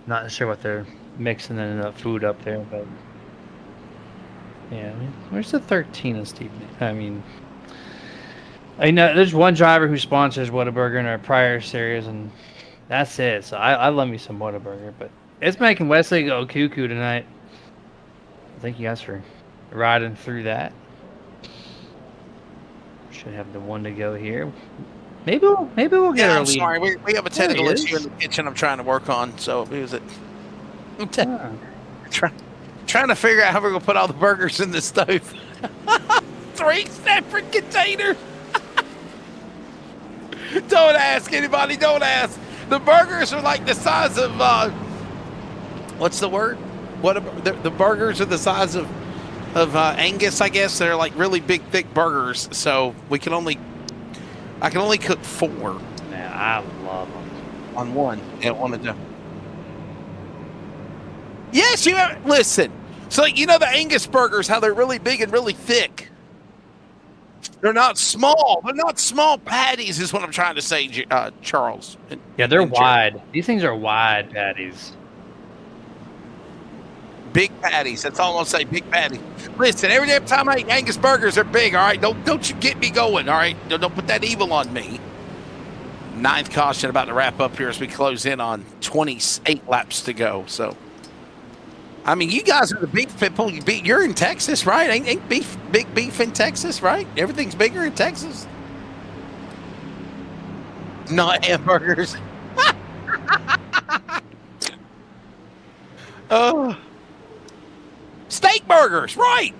Not sure what they're mixing in the food up there, but... Yeah, I mean, where's the 13th evening? I mean, there's one driver who sponsors Whataburger in our prior series, and that's it. So I love me some Whataburger, but it's making Wesley go cuckoo tonight. Thank you guys for riding through that. Should have the one to go here. Maybe we'll get our I'm lead. sorry, we have a technical issue in the kitchen I'm trying to work on, so it was trying to figure out how we're gonna put all the burgers in the stove. 3 separate containers. Don't ask anybody. Don't ask. The burgers are like the size of what's the word? The burgers are the size of Angus, I guess. They're like really big, thick burgers. So I can only cook 4. Man, I love them. On one at one of them. Yes, listen. So you know the Angus burgers, how they're really big and really thick. They're not small. They're not small patties, is what I'm trying to say, Charles. Yeah, they're wide. These things are wide patties. Big patties. That's all I'm gonna say. Big patty. Listen, every damn time I eat Angus burgers, they're big. All right, don't you get me going. All right, don't put that evil on me. 9th caution about to wrap up here as we close in on 28 laps to go. So, I mean, you guys are the beef people. You're in Texas, right? Ain't big beef in Texas, right? Everything's bigger in Texas. Not hamburgers. Steak burgers, right?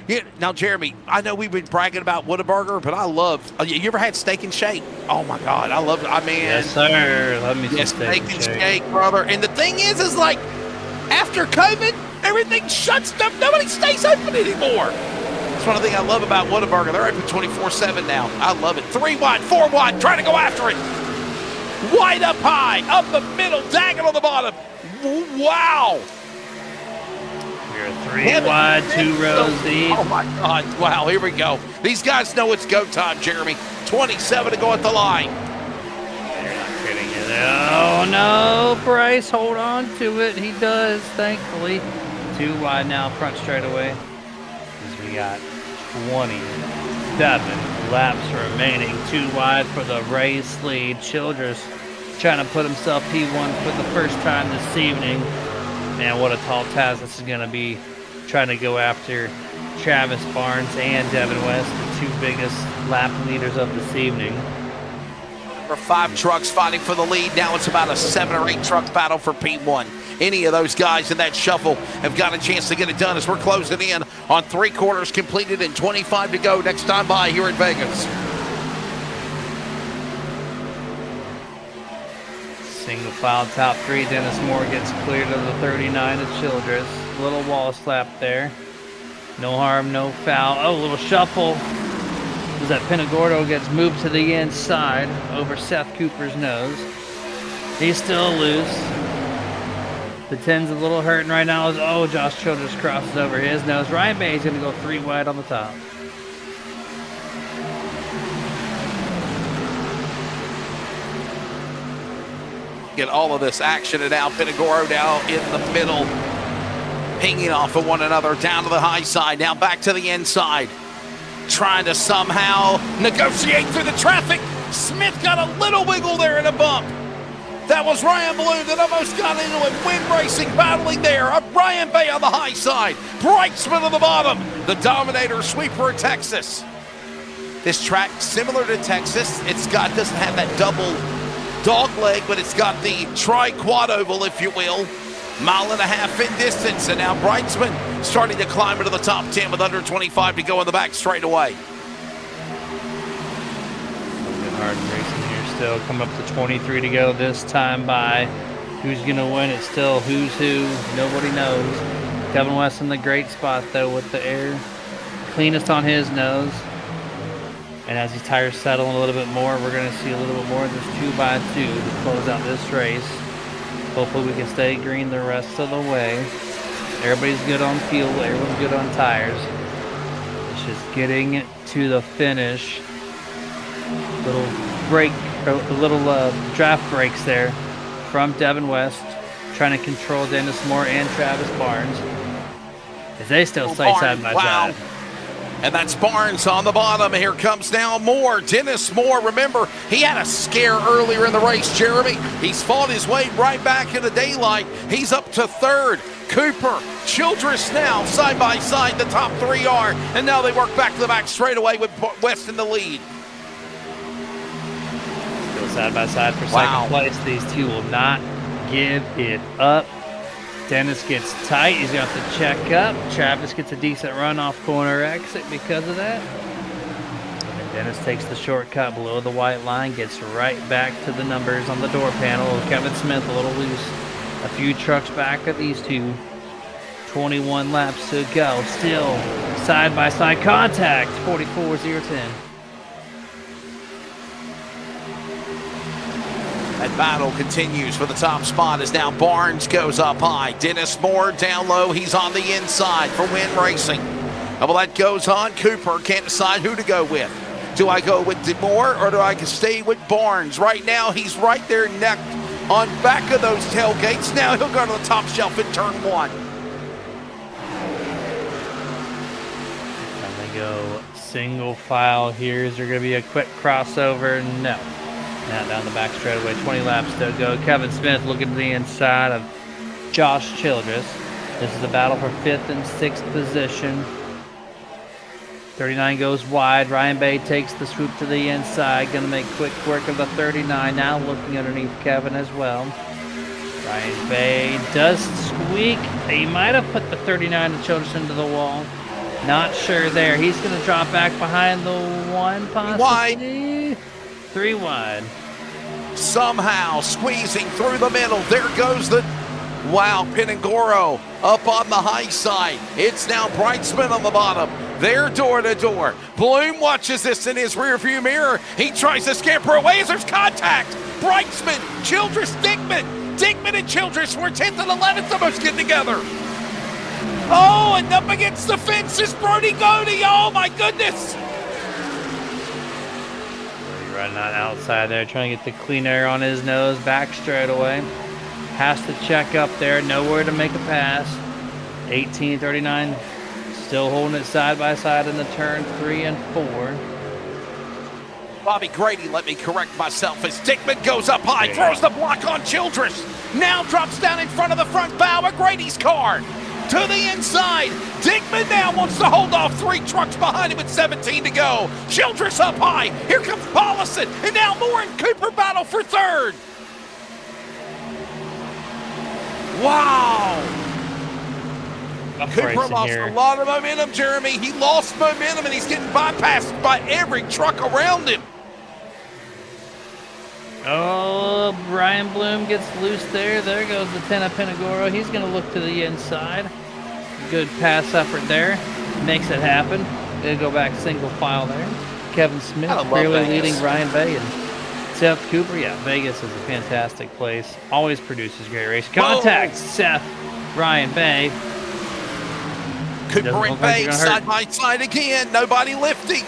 Yeah. Now, Jeremy, I know we've been bragging about Whataburger, but I love. You ever had Steak and Shake? Oh my God, I love it. I mean, yes, sir. Let me see Steak and Shake, brother. And the thing is like after COVID, everything shuts down. Nobody stays open anymore. That's one of the things I love about Whataburger. They're open 24/7 now. I love it. 3 wide, 4 wide, trying to go after it. Wide up high, up the middle, dagging on the bottom. Wow. We're 3 wide, 2 rows deep. Oh my God! Wow, here we go. These guys know it's go time, Jeremy. 27 to go at the line. They're not getting it. Oh no, Bryce, hold on to it. He does, thankfully. 2 wide now, front straightaway. As we got 27 laps remaining. 2 wide for the race lead. Childress trying to put himself P1 for the first time this evening. Man, what a tall task this is going to be, trying to go after Travis Barnes and Devin West, the 2 biggest lap leaders of this evening. For 5 trucks fighting for the lead. Now it's about a 7 or 8 truck battle for P1. Any of those guys in that shuffle have got a chance to get it done as we're closing in on 3 quarters completed and 25 to go next time by here in Vegas. Single file top 3. Dennis Moore gets cleared of the 39 of Childress. Little wall slap there. No harm, no foul. Oh, little shuffle. As that Pinagordo gets moved to the inside over Seth Cooper's nose. He's still loose. The 10's a little hurting right now. Oh, Josh Childress crosses over his nose. Ryan Bay's going to go 3 wide on the top. Get all of this action, and now Pinagoro now in the middle, pinging off of one another down to the high side, now back to the inside, trying to somehow negotiate through the traffic. Smith got a little wiggle there in a bump. That was Ryan Balloon that almost got into it. Win Racing battling there. Ryan Bay on the high side. Brightsman on the bottom. The Dominator sweeper of Texas. This track, similar to Texas, doesn't have that double dog leg, but it's got the tri-quad oval, if you will. 1.5 miles in distance, and now Brightsman starting to climb into the top 10 with under 25 to go in the back straight away. Hard racing here still. Come up to 23 to go this time by. Who's going to win? It's still who's who. Nobody knows. Devin West in the great spot, though, with the air. Cleanest on his nose. And as these tires settle in a little bit more, we're going to see a little bit more of this 2x2 to close out this race. Hopefully we can stay green the rest of the way. Everybody's good on fuel, everyone's good on tires. It's just getting to the finish. Little break, little draft breaks there from Devin West, trying to control Dennis Moore and Travis Barnes. As they still stay side by side. And that's Barnes on the bottom. Here comes now Moore. Dennis Moore, remember, he had a scare earlier in the race, Jeremy. He's fought his way right back into daylight. He's up to third. Cooper, Childress now side by side. The top three are. And now they work back to the back straightaway with West in the lead. Still side by side for second place. These two will not give it up. Dennis gets tight. He's going to have to check up. Travis gets a decent run off corner exit because of that. And Dennis takes the shortcut below the white line, gets right back to the numbers on the door panel. Kevin Smith a little loose. A few trucks back of these two. 21 laps to go. Still side-by-side contact. 44.010. That battle continues for the top spot as now Barnes goes up high. Dennis Moore down low. He's on the inside for Win Racing. Well, that goes on. Cooper can't decide who to go with. Do I go with Moore or do I stay with Barnes? Right now, he's right there neck on back of those tailgates. Now he'll go to the top shelf in turn one. And they go single file here. Is there going to be a quick crossover? No. Now down the back straightaway, 20 laps to go. Kevin Smith looking to the inside of Josh Childress. This is a battle for 5th and 6th position. 39 goes wide. Ryan Bay takes the swoop to the inside. Going to make quick work of the 39. Now looking underneath Kevin as well. Ryan Bay does squeak. He might have put the 39 of Childress into the wall. Not sure there. He's going to drop back behind the one possibly. Wide. 3 wide. Somehow squeezing through the middle. There goes the Pinangoro up on the high side. It's now Brightsman on the bottom. They're door to door. Bloom watches this in his rearview mirror. He tries to scamper away as there's contact. Brightsman, Childress, Dickman. Dickman and Childress were 10th and 11th almost getting together. Oh, and up against the fence is Brody Godey. Oh my goodness. Running on outside there, trying to get the clean air on his nose, back straight away. Has to check up there, nowhere to make a pass. 18.39, still holding it side by side in the turn 3 and 4. Bobby Grady, let me correct myself, as Dickman goes up high, throws the block on Childress. Now drops down in front of the front bow of Grady's car. To the inside. Dickman now wants to hold off 3 trucks behind him with 17 to go. Childress up high. Here comes Paulison. And now Moore and Cooper battle for 3rd. Wow. Cooper lost a lot of momentum, Jeremy. He lost momentum and he's getting bypassed by every truck around him. Oh, Brian Bloom gets loose there. There goes the 10 of Pinagoro. He's going to look to the inside. Good pass effort there. Makes it happen. Going to go back single file there. Kevin Smith clearly leading Ryan Bay and Seth Cooper. Yeah, Vegas is a fantastic place. Always produces great race. Contact Seth, Ryan Bay. Cooper and Bay side by side again. Nobody lifting.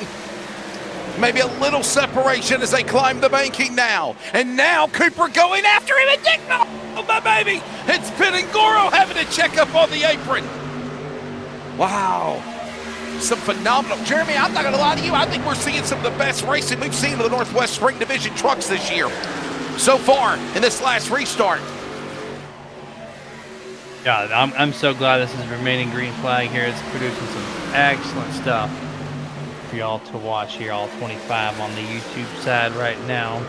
Maybe a little separation as they climb the banking now. And now Cooper going after him and Dickman. Oh, my baby. It's Pinangoro having to check up on the apron. Wow. Some phenomenal. Jeremy, I'm not going to lie to you. I think we're seeing some of the best racing we've seen of the Northwest Spring Division trucks this year. So far in this last restart. Yeah, I'm so glad this is remaining green flag here. It's producing some excellent stuff for y'all to watch here, all 25 on the YouTube side right now.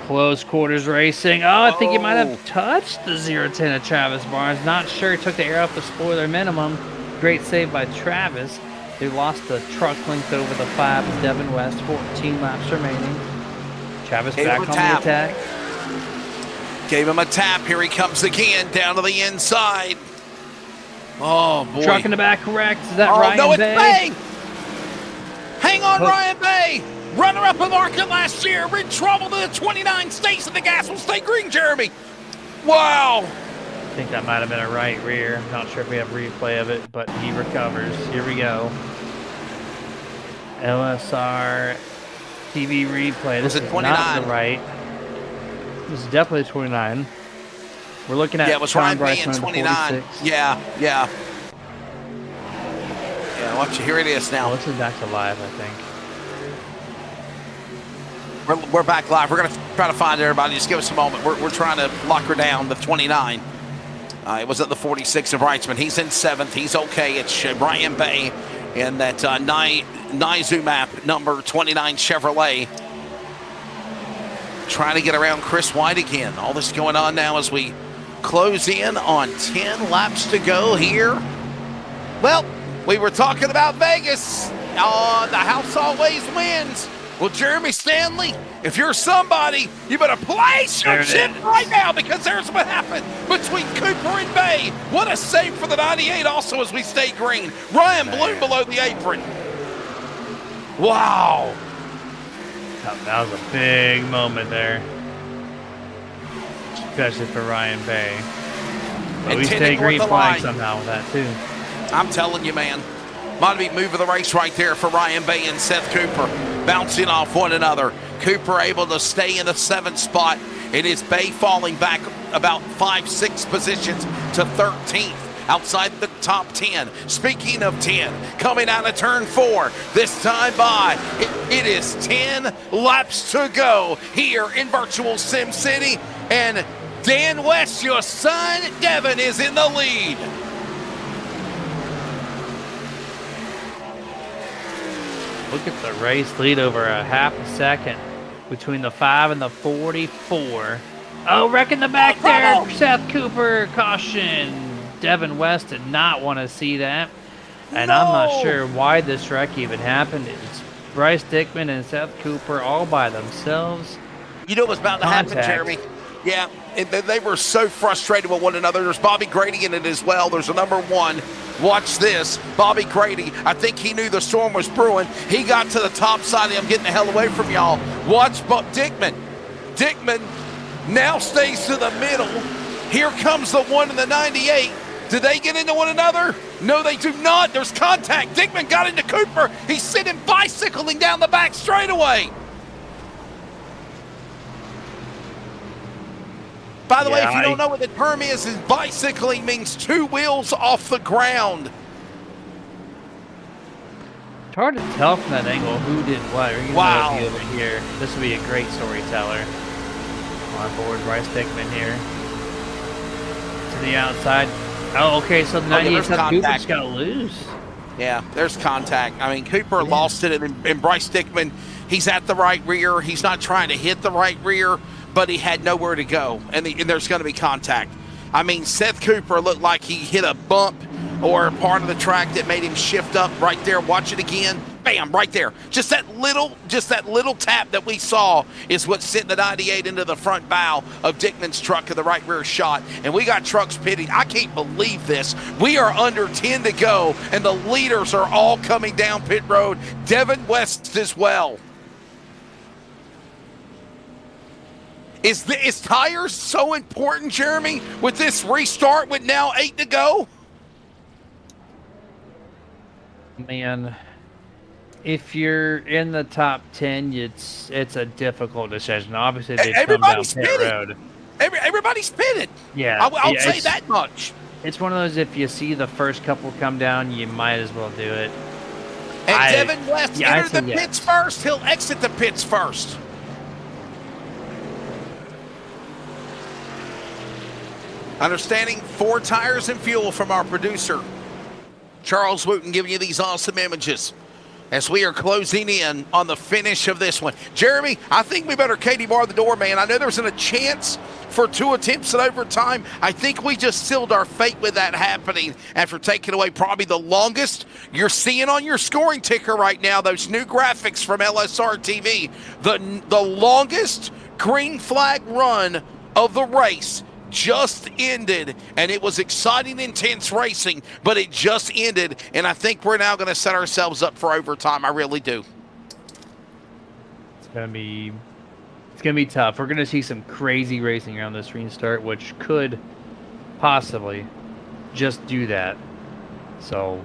Close quarters racing. Oh, I think he might have touched the 0-10 of Travis Barnes. Not sure. Took the air off the spoiler minimum. Great save by Travis. They lost the truck length over the 5 of Devin West. 14 laps remaining. Travis back on the attack. Gave him a tap. Here he comes again down to the inside. Oh, boy. Truck in the back correct. Is that Ryan no, it's Bay? Hang on, Ryan Bay. Runner-up of ARCA last year. In trouble to the 29. Stays in the gas. Will stay green, Jeremy. Wow. I think that might have been a right rear. Not sure if we have replay of it, but he recovers. Here we go. LSR TV replay. This is 29? Not the right. This is definitely 29. We're looking at it was Ryan Bay in 29. Yeah. Yeah, watch you. Here it is now. Oh, this is back to live, I think. We're back live. We're going to try to find everybody. Just give us a moment. We're trying to lock her down, the 29. It was at the 46 of Reitzman. He's in 7th. He's okay. It's Ryan Bay in that Nizu map, number 29 Chevrolet. Trying to get around Chris White again. All this going on now as we close in on 10 laps to go here. Well, we were talking about Vegas. The house always wins. Well, Jeremy Stanley, if you're somebody, you better place your chip right now, because there's what happened between Cooper and Bay. What a save for the 98 also as we stay green. Ryan Bloom below the apron. Wow. That was a big moment there. Especially for Ryan Bay. But we stay green flag somehow with that too. I'm telling you, man. Might be move of the race right there for Ryan Bay and Seth Cooper, bouncing off one another. Cooper able to stay in the 7th spot. It is Bay falling back about 5-6 positions to 13th, outside the top 10. Speaking of 10, coming out of turn 4, this time by, it is 10 laps to go here in Virtual Sim City, and Dan West, your son, Devin, is in the lead. Look at the race lead over a half a second between the 5 and the 44. Oh, wrecking the back there. Seth Cooper, caution. Devin West did not want to see that. And I'm not sure why this wreck even happened. It's Bryce Dickman and Seth Cooper all by themselves. You know what was about to happen, Jeremy? Yeah, they were so frustrated with one another. There's Bobby Grady in it as well. There's a number 1. Watch this. Bobby Grady, I think he knew the storm was brewing. He got to the top side. I'm getting the hell away from y'all. Watch Dickman. Dickman now stays to the middle. Here comes the 1 and the 98. Did they get into one another? No, they do not. There's contact. Dickman got into Cooper. He's sitting bicycling down the back straightaway. By the way, if you don't know what the term is bicycling means 2 wheels off the ground. It's hard to tell from that angle who did what. Wow. Over here. This would be a great storyteller. On board, Bryce Dickman here. To the outside. Oh, okay, so the 98 Cooper just got loose. Yeah, there's contact. I mean, Cooper lost it, and Bryce Dickman, he's at the right rear. He's not trying to hit the right rear, but he had nowhere to go, and there's going to be contact. I mean, Seth Cooper looked like he hit a bump or a part of the track that made him shift up right there. Watch it again. Bam, right there. Just that little tap that we saw is what sent the 98 into the front bow of Dickman's truck in the right rear shot. And we got trucks pitting. I can't believe this. We are under 10 to go, and the leaders are all coming down pit road. Devin West as well. Is tires so important, Jeremy, with this restart with now 8 to go? Man, if you're in the top 10, it's a difficult decision. Obviously, they come down pit road. Everybody's pitted. Yeah, I'll say that much. It's one of those, if you see the first couple come down, you might as well do it. And Devin West entered the pits first. He'll exit the pits first. Understanding 4 tires and fuel from our producer, Charles Wooten, giving you these awesome images as we are closing in on the finish of this one. Jeremy, I think we better Katie bar the door, man. I know there wasn't a chance for 2 attempts at overtime. I think we just sealed our fate with that happening after taking away probably the longest. You're seeing on your scoring ticker right now, those new graphics from LSRTV, the longest green flag run of the race just ended, and it was exciting, intense racing, but it just ended, and I think we're now going to set ourselves up for overtime. I really do. It's gonna be tough. We're gonna see some crazy racing around this restart, which could possibly just do that. So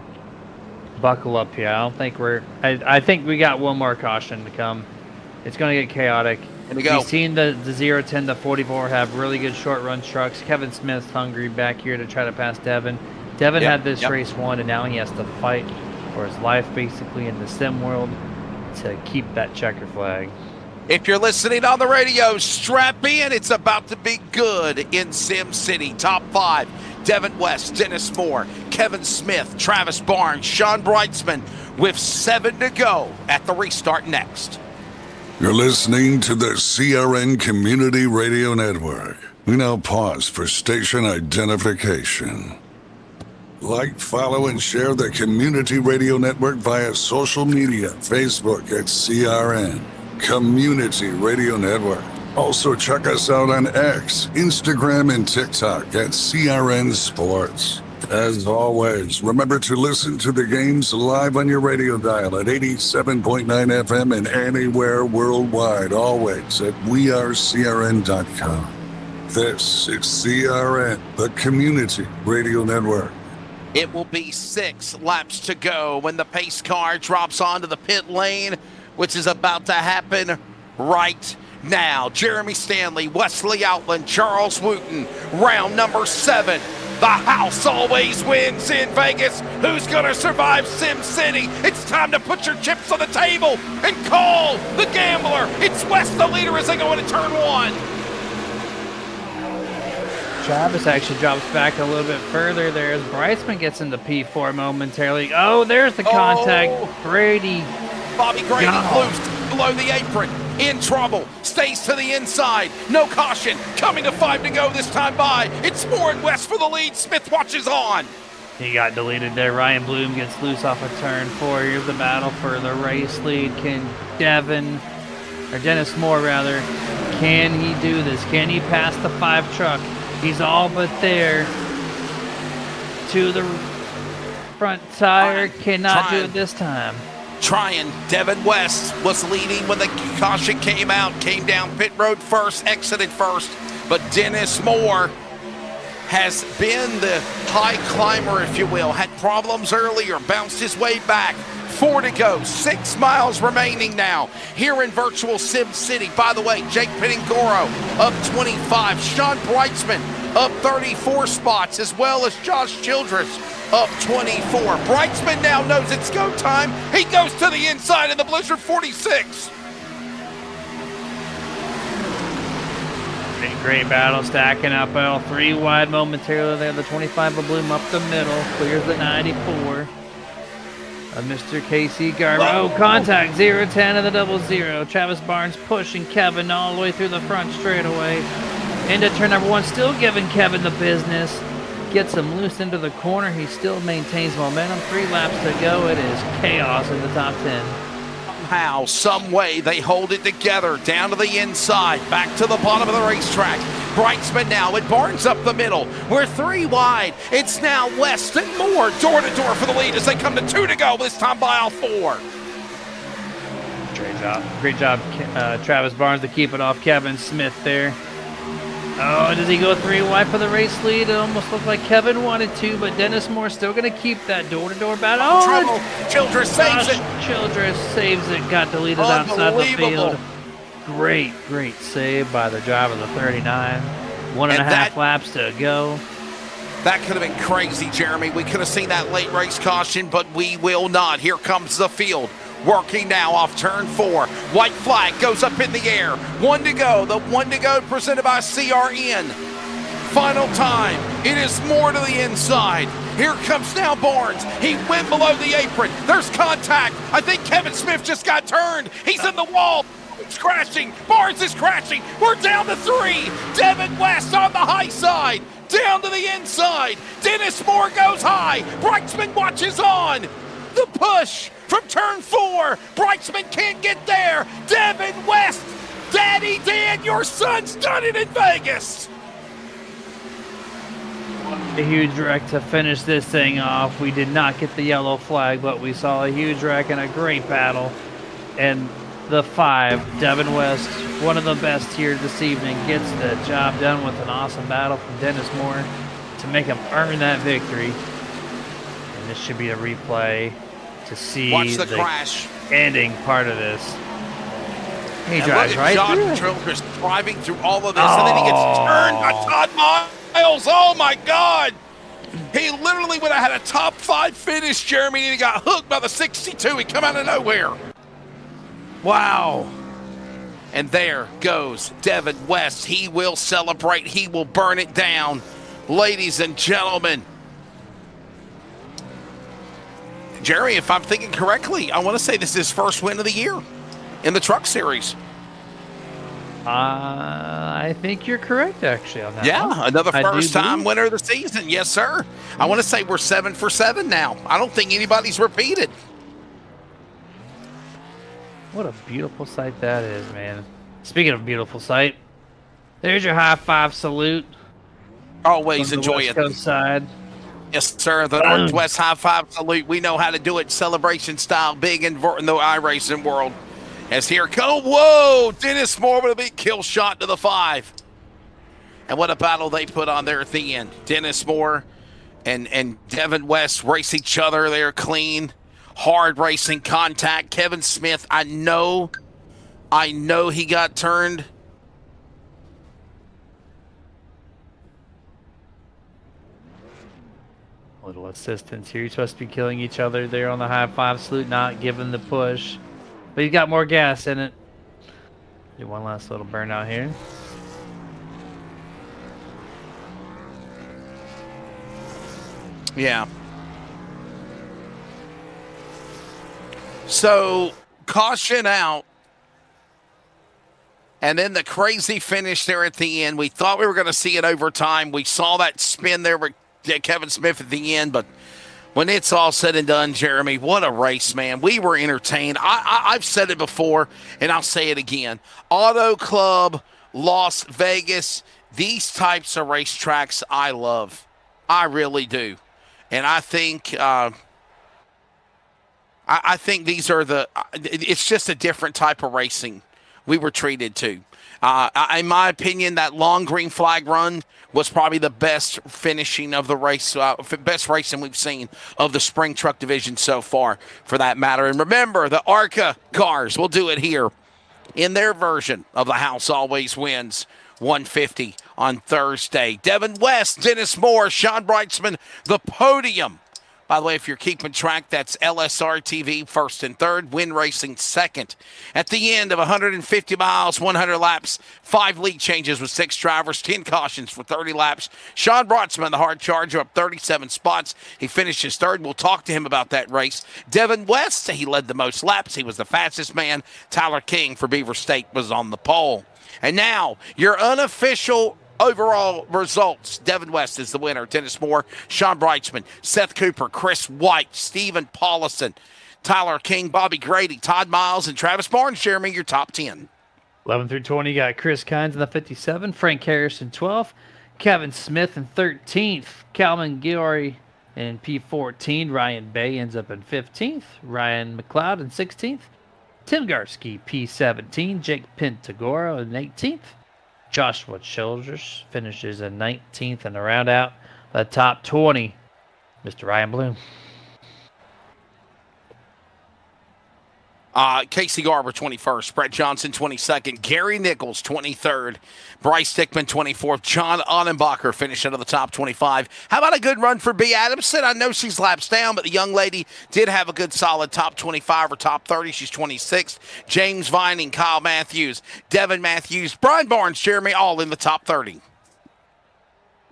buckle up here. I think we got one more caution to come. It's gonna get chaotic. Here we go. We've seen the 0-10, the 44 have really good short run trucks. Kevin Smith's hungry back here to try to pass Devin. Devin had this race won, and now he has to fight for his life basically in the sim world to keep that checker flag. If you're listening on the radio, strap in. It's about to be good in Sim City. Top 5, Devin West, Dennis Moore, Kevin Smith, Travis Barnes, Sean Breitzman, with 7 to go at the restart next. You're listening to the CRN Community Radio Network. We now pause for station identification. Like, follow, and share the Community Radio Network via social media, Facebook at CRN Community Radio Network. Also check us out on X, Instagram, and TikTok at CRN Sports. As always, remember to listen to the games live on your radio dial at 87.9 FM and anywhere worldwide, always at wearecrn.com. This is CRN, the Community Radio Network. It will be 6 laps to go when the pace car drops onto the pit lane, which is about to happen right now. Jeremy Stanley, Wesley Outland, Charles Wooten, round number 7. The house always wins in Vegas. Who's going to survive Sim City? It's time to put your chips on the table and call the gambler. It's West, the leader, as they go into turn 1. Travis actually drops back a little bit further there as Breitzman gets into P4 momentarily. Oh, there's the contact. Brady. Bobby Grady loose below the apron. In trouble. Stays to the inside. No caution. Coming to 5 to go this time by. It's Moore and West for the lead. Smith watches on. He got deleted there. Ryan Bloom gets loose off of turn 4. Here's the battle for the race lead. Can Dennis Moore rather, can he do this? Can he pass the 5 truck? He's all but there to the front tire. Cannot do it this time. Trying. Devin West was leading when the caution came out. Came down pit road first, exited first. But Dennis Moore has been the high climber, if you will. Had problems earlier, bounced his way back. 4 to go, 6 miles remaining now here in virtual Sim City. By the way, Jake Pittangoro up 25. Sean Breitzman up 34 spots, as well as Josh Childress up 24. Breitzman now knows it's go time. He goes to the inside in the Blizzard 46. Great battle, stacking up L3 wide momentarily there. The 25 of Bloom up the middle, clears the 94. Mr. Casey Garber. Oh, contact 0-10 of the 00. Travis Barnes pushing Kevin all the way through the front straightaway. Into turn number 1, still giving Kevin the business. Gets him loose into the corner. He still maintains momentum. 3 laps to go. It is chaos in the top 10. Somehow, some way, they hold it together down to the inside, back to the bottom of the racetrack. Breitzman now with Barnes up the middle. We're 3 wide. It's now West and Moore door to door for the lead as they come to 2 to go. This time by all 4. Great job, Travis Barnes to keep it off Kevin Smith there. Oh, does he go 3 wide for the race lead? It almost looked like Kevin wanted to, but Dennis Moore still going to keep that door-to-door battle. Oh, trouble. Childress saves it. Childress saves it. Got deleted outside the field. Great save by the driver of the 39. 1.5 laps to go. That could have been crazy, Jeremy. We could have seen that late race caution, but we will not. Here comes the field. Working now off turn 4. White flag goes up in the air. 1 to go. The 1 to go presented by CRN. Final time. It is Moore to the inside. Here comes now Barnes. He went below the apron. There's contact. I think Kevin Smith just got turned. He's in the wall. It's crashing. Barnes is crashing. We're down to 3. Devin West on the high side. Down to the inside. Dennis Moore goes high. Breitzman watches on. The push from turn 4. Breitzman can't get there. Devin West. Daddy Dan, your son's done it in Vegas. A huge wreck to finish this thing off. We did not get the yellow flag, but we saw a huge wreck and a great battle. And the 5, Devin West, one of the best here this evening, gets the job done with an awesome battle from Dennis Moore to make him earn that victory. And this should be a replay to see Watch the crash. ending part of this. He And drives look at right John through it. Triller's driving through all of this, and then he gets turned by Todd Miles. Oh, my God. He literally would have had a top 5 finish, Jeremy, and he got hooked by the 62. He come out of nowhere. Wow. And there goes Devin West. He will celebrate. He will burn it down. Ladies and gentlemen. Jerry, if I'm thinking correctly, I want to say this is his first win of the year in the Truck Series. I think you're correct, actually, on that. Yeah, one. another I do first-time believe- winner of the season. Yes, sir. I want to say we're 7 for 7 now. I don't think anybody's repeated. What a beautiful sight that is, man. Speaking of beautiful sight, there's your high 5 salute. Always from the enjoy West it. Coast side. Yes, sir. The Northwest High 5 salute. We know how to do it celebration style, big in the iRacing world. As here go, whoa, Dennis Moore with a big kill shot to the 5. And what a battle they put on there at the end. Dennis Moore and Devin West race each other. They're clean, hard racing contact. Kevin Smith, I know he got turned. Little assistance here. You're supposed to be killing each other there on the high 5 salute, not giving the push. But he's got more gas in it. Do one last little burnout here. Yeah. So, caution out. And then the crazy finish there at the end. We thought we were going to see it overtime. We saw that spin there with Kevin Smith at the end, but when it's all said and done, Jeremy, what a race, man. We were entertained. I've said it before, and I'll say it again. Auto Club, Las Vegas, these types of racetracks I love. I really do. And I think I think these are it's just a different type of racing we were treated to. In my opinion, that long green flag run was probably the best finishing of the race, best racing we've seen of the Spring Truck Division so far, for that matter. And remember, the ARCA cars will do it here in their version of the House Always Wins 150 on Thursday. Devin West, Dennis Moore, Sean Brightsman, the podium. By the way, if you're keeping track, that's LSRTV first and third, Win Racing second. At the end of 150 miles, 100 laps, 5 lead changes with 6 drivers, 10 cautions for 30 laps. Sean Brightsman, the hard charger, up 37 spots. He finishes third. We'll talk to him about that race. Devin West, he led the most laps. He was the fastest man. Tyler King for Beaver State was on the pole. And now, your unofficial overall results. Devin West is the winner. Dennis Moore, Sean Brightsman, Seth Cooper, Chris White, Stephen Paulison, Tyler King, Bobby Grady, Todd Miles, and Travis Barnes. Jeremy, your top 10. 11 through 20, you got Chris Kynes in the 57, Frank Harrison 12th, Kevin Smith in 13th, Calvin Giori in P14, Ryan Bay ends up in 15th, Ryan McLeod in 16th, Tim Garski P17, Jake Pentagoro in 18th, Joshua Childress finishes in 19th, and to round out the top 20, Mr. Ryan Bloom. Casey Garber, 21st. Brett Johnson, 22nd. Gary Nichols, 23rd. Bryce Dickman, 24th. John Annenbacher finished out of the top 25. How about a good run for B. Adamson? I know she's laps down, but the young lady did have a good solid top 25 or top 30. She's 26th. James Vining, Kyle Matthews, Devin Matthews, Brian Barnes, Jeremy, all in the top 30.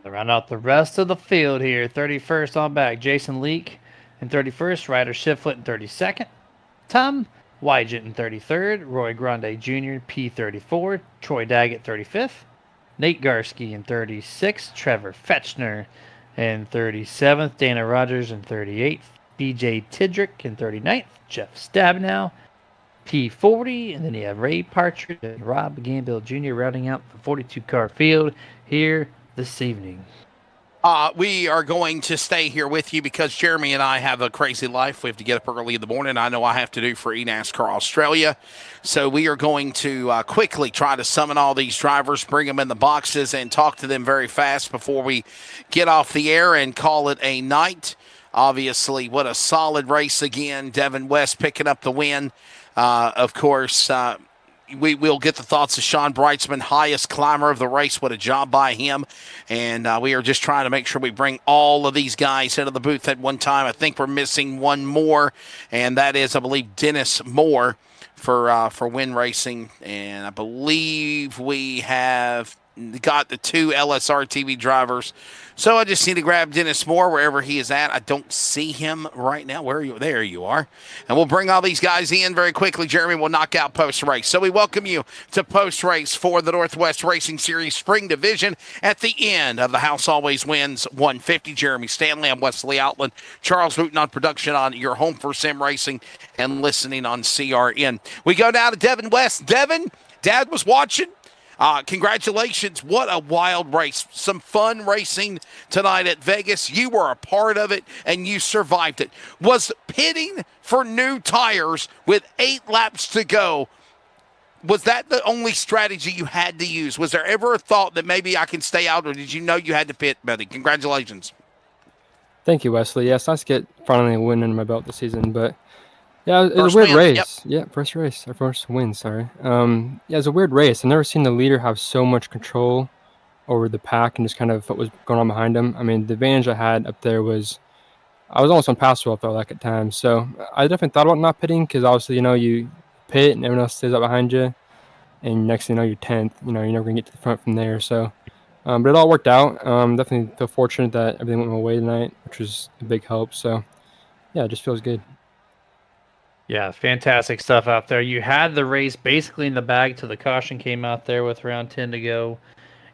To round out the rest of the field here, 31st on back, Jason Leake in 31st, Ryder Shiflett in 32nd, Tom Wygent in 33rd, Roy Grande Jr. P34, Troy Daggett 35th, Nate Garski in 36th, Trevor Fetchner in 37th, Dana Rogers in 38th, BJ Tidrick in 39th, Jeff Stabnow P40, and then you have Ray Partridge and Rob Gambill Jr. rounding out the 42-car field here this evening. We are going to stay here with you because Jeremy and I have a crazy life. We have to get up early in the morning. I know I have to do for eNASCAR Australia. So we are going to quickly try to summon all these drivers, bring them in the boxes, and talk to them very fast before we get off the air and call it a night. Obviously, what a solid race again. Devin West picking up the win. Of course, we will get the thoughts of Sean Brightsman, highest climber of the race. What a job by him. And we are just trying to make sure we bring all of these guys into the booth at one time. I think we're missing one more, and that is, I believe, Dennis Moore for Win Racing. And I believe we have got the 2 LSRTV drivers. So I just need to grab Dennis Moore wherever he is at. I don't see him right now. Where are you? There you are. And we'll bring all these guys in very quickly. Jeremy will knock out post-race. So we welcome you to post-race for the Northwest Racing Series Spring Division at the end of the House Always Wins 150. Jeremy Stanley, I'm Wesley Outland. Charles Wooten on production on your home for sim racing and listening on CRN. We go now to Devin West. Devin, Dad was watching. Congratulations. What a wild race. Some fun racing tonight at Vegas. You were a part of it, and you survived it. Was pitting for new tires with 8 laps to go, was that the only strategy you had to use? Was there ever a thought that maybe I can stay out, or did you know you had to pit, buddy? Congratulations. Thank you, Wesley. Yes, nice to get finally a win under my belt this season, but yeah, it was a weird race. Yep. Yeah, first race. Our first win, sorry. Yeah, it was a weird race. I've never seen the leader have so much control over the pack and just kind of what was going on behind him. I mean, the advantage I had up there was I was almost unpassable, I felt like at times. So I definitely thought about not pitting because obviously, you pit and everyone else stays up behind you. And next thing you know, you're 10th. You're never going to get to the front from there. So, but it all worked out. Definitely feel fortunate that everything went my way tonight, which was a big help. So, yeah, it just feels good. Yeah, fantastic stuff out there. You had the race basically in the bag till the caution came out there with round 10 to go.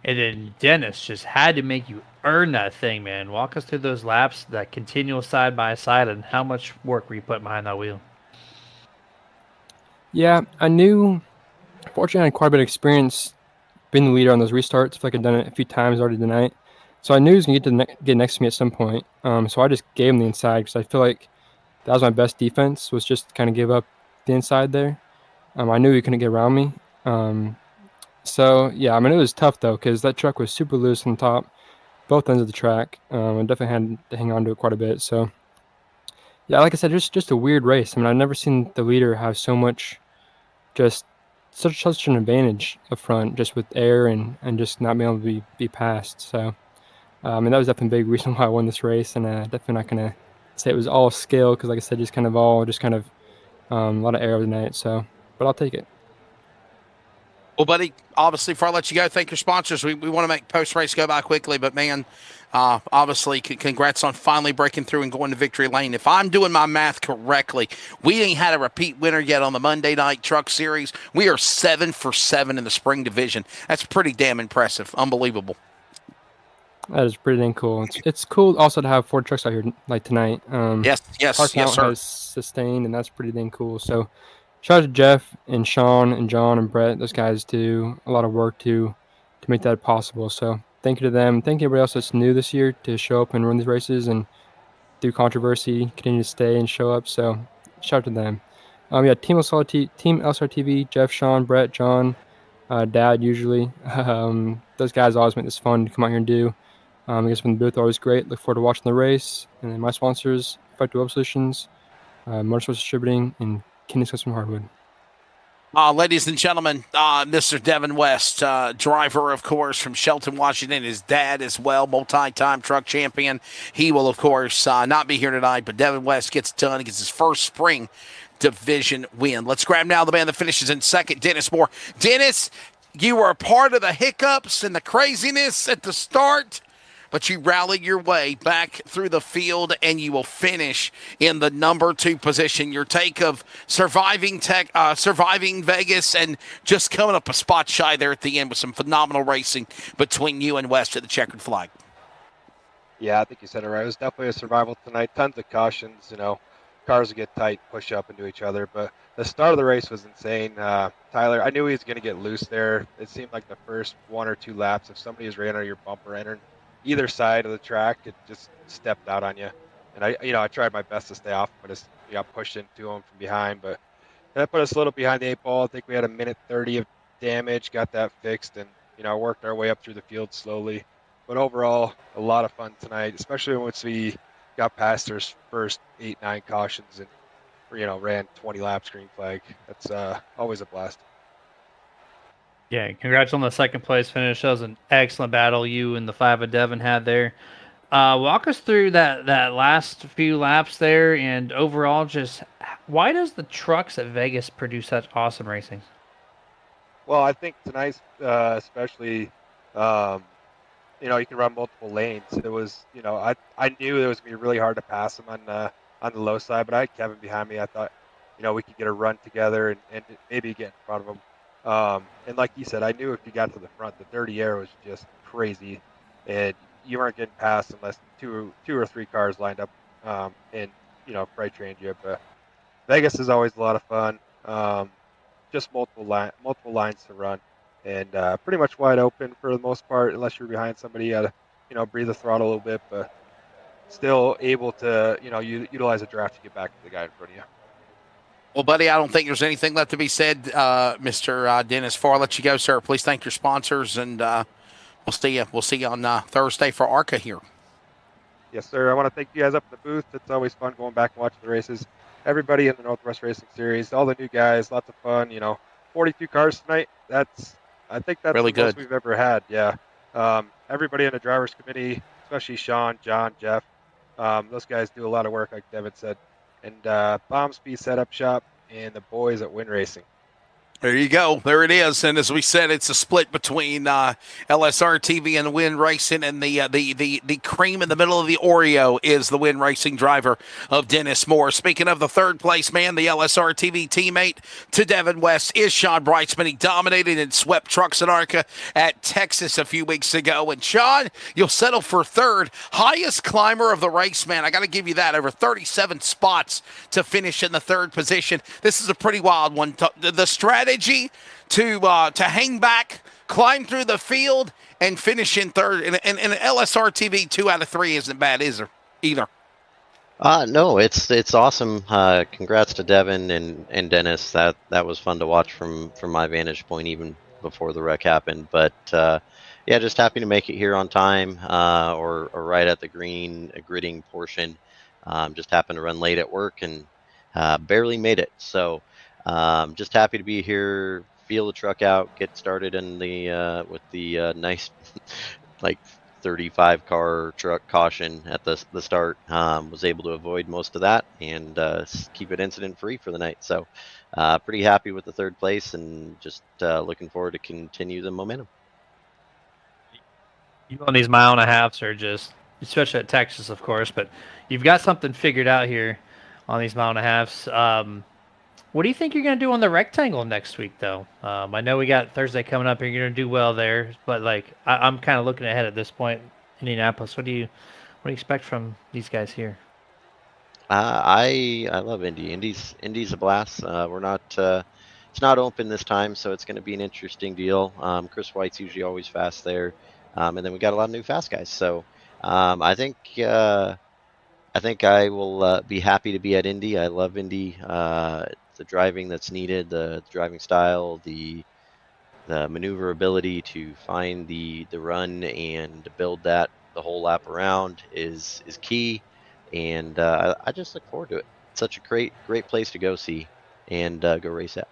And then Dennis just had to make you earn that thing, man. Walk us through those laps, that continual side by side, and how much work were you putting behind that wheel? Yeah, I knew, fortunately, I had quite a bit of experience being the leader on those restarts. I feel like I'd done it a few times already tonight. So I knew he was going to get next to me at some point. So I just gave him the inside because I feel like that was my best defense, was just kind of give up the inside there. I knew he couldn't get around me. So, yeah, I mean, it was tough, though, because that truck was super loose on top, both ends of the track. I definitely had to hang on to it quite a bit. So, yeah, like I said, just a weird race. I mean, I've never seen the leader have so much, just such an advantage up front, just with air and just not being able to be passed. So, I mean, that was definitely a big reason why I won this race, and definitely not going to say it was all skill because, like I said, just kind of a lot of air tonight. So, but I'll take it. Well, buddy, obviously, before I let you go, thank your sponsors. We want to make post-race go by quickly, but, man, obviously, congrats on finally breaking through and going to victory lane. If I'm doing my math correctly, we ain't had a repeat winner yet on the Monday Night Truck Series. We are 7 for 7 in the Spring Division. That's pretty damn impressive. Unbelievable. That is pretty dang cool. It's cool also to have 4 trucks out here like tonight. Yes, sir. Has sustained, and that's pretty dang cool. So, shout out to Jeff and Sean and John and Brett. Those guys do a lot of work to make that possible. So, thank you to them. Thank you everybody else that's new this year to show up and run these races and through controversy continue to stay and show up. So, shout out to them. Yeah, Team LSRTV, Jeff, Sean, Brett, John, Dad usually. Those guys always make this fun to come out here and do. I guess from the booth, always great. Look forward to watching the race. And then my sponsors, Effective Web Solutions, Motorsports Distributing, and Kinney's Custom Hardwood. Ladies and gentlemen, Mr. Devin West, driver, of course, from Shelton, Washington. His dad as well, multi-time truck champion. He will, of course, not be here tonight, but Devin West gets it done. He gets his first Spring Division win. Let's grab now the man that finishes in second, Dennis Moore. Dennis, you were a part of the hiccups and the craziness at the start, but you rallied your way back through the field, and you will finish in the number 2 position. Your take of surviving Vegas and just coming up a spot shy there at the end with some phenomenal racing between you and West at the checkered flag. Yeah, I think you said it right. It was definitely a survival tonight. Tons of cautions, cars would get tight, push up into each other. But the start of the race was insane. Tyler, I knew he was going to get loose there. It seemed like the first 1 or 2 laps, if somebody was right under your bumper either side of the track, it just stepped out on you. And I tried my best to stay off, but just got pushed into them from behind. But that put us a little behind the 8 ball. I think we had a minute 30 of damage, got that fixed, and worked our way up through the field slowly. But overall, a lot of fun tonight, especially once we got past their first 8-9 cautions and ran 20 laps green flag. That's always a blast. Yeah, congrats on the second place finish. That was an excellent battle you and the 5 of Devon had there. Walk us through that last few laps there, and overall, just why does the trucks at Vegas produce such awesome racing? Well, I think tonight, especially, you can run multiple lanes. It was, I knew it was gonna be really hard to pass him on the low side, but I had Kevin behind me. I thought, we could get a run together and maybe get in front of him. And like you said, I knew if you got to the front, the dirty air was just crazy, and you weren't getting past unless two or three cars lined up and freight trained you. But Vegas is always a lot of fun. Just multiple lines to run, and pretty much wide open for the most part, unless you're behind somebody. You gotta breathe the throttle a little bit, but still able to utilize a draft to get back to the guy in front of you. Well, buddy, I don't think there's anything left to be said, Mr. Dennis. Before I let you go, sir, please thank your sponsors, and we'll see you. We'll see you on Thursday for ARCA here. Yes, sir. I want to thank you guys up in the booth. It's always fun going back and watching the races. Everybody in the Northwest Racing Series, all the new guys, lots of fun. 42 cars tonight. I think that's really the most good we've ever had. Yeah. Everybody in the drivers committee, especially Sean, John, Jeff, those guys do a lot of work, like Devin said. And Bomb Speed Setup Shop and the boys at Win Racing. There you go. There it is. And as we said, it's a split between LSRTV and Win Racing, and the cream in the middle of the Oreo is the Win Racing driver of Dennis Moore. Speaking of the third place man, the LSRTV teammate to Devin West is Sean Brightsman. He dominated and swept trucks in ARCA at Texas a few weeks ago. And Sean, you'll settle for third. Highest climber of the race, man. I got to give you that. Over 37 spots to finish in the third position. This is a pretty wild one. The strategy to hang back, climb through the field, and finish in third. And an LSRTV 2 out of 3 isn't bad, is there? Either. No, it's awesome. Congrats to Devin and Dennis. That was fun to watch from my vantage point, even before the wreck happened. But yeah, just happy to make it here on time, or right at the gridding portion. Just happened to run late at work and barely made it. So. Just happy to be here, feel the truck out, get started in the with the nice like 35 car truck caution at the start. Was able to avoid most of that and keep it incident free for the night. So pretty happy with the third place, and just looking forward to continue the momentum. You on these 1.5 miles are just, especially at Texas, of course, but you've got something figured out here on these 1.5 miles. What do you think you're going to do on the rectangle next week, though? I know we got Thursday coming up, and you're going to do well there, but I'm kind of looking ahead at this point. Indianapolis, what do you expect from these guys here? I love Indy. Indy's a blast. We're not it's not open this time, so it's going to be an interesting deal. Chris White's usually always fast there, and then we got a lot of new fast guys. So I think I will be happy to be at Indy. I love Indy. The driving that's needed, the driving style, the maneuverability to find the run and build that the whole lap around is key, and I just look forward to it. It's such a great place to go see and go race at.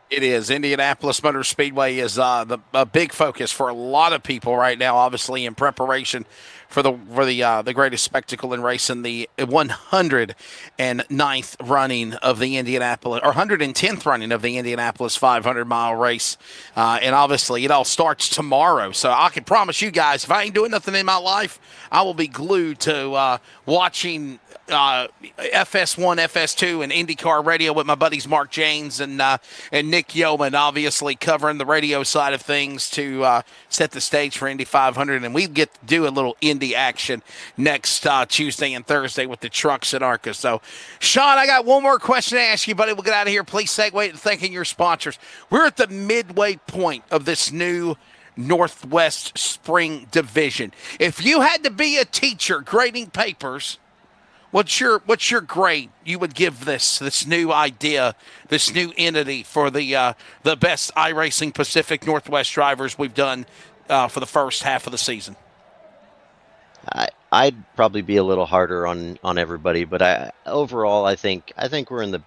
It is. Indianapolis Motor Speedway is a big focus for a lot of people right now, obviously in preparation for the greatest spectacle in racing, the 109th running of the Indianapolis, or 110th running of the Indianapolis 500-mile race. And obviously it all starts tomorrow. So I can promise you guys, if I ain't doing nothing in my life, I will be glued to watching FS1, FS2, and IndyCar radio with my buddies Mark James and Nick Yeoman, obviously covering the radio side of things to set the stage for Indy 500. And we get to do a little Indy action next Tuesday and Thursday with the trucks at ARCA. So, Sean, I got one more question to ask you, buddy. We'll get out of here. Please segue to thanking your sponsors. We're at the midway point of this new Northwest Spring Division. If you had to be a teacher grading papers, what's your grade you would give this new idea, this new entity for the best iRacing Pacific Northwest drivers we've done for the first half of the season? I'd probably be a little harder on everybody, but overall I think we're in the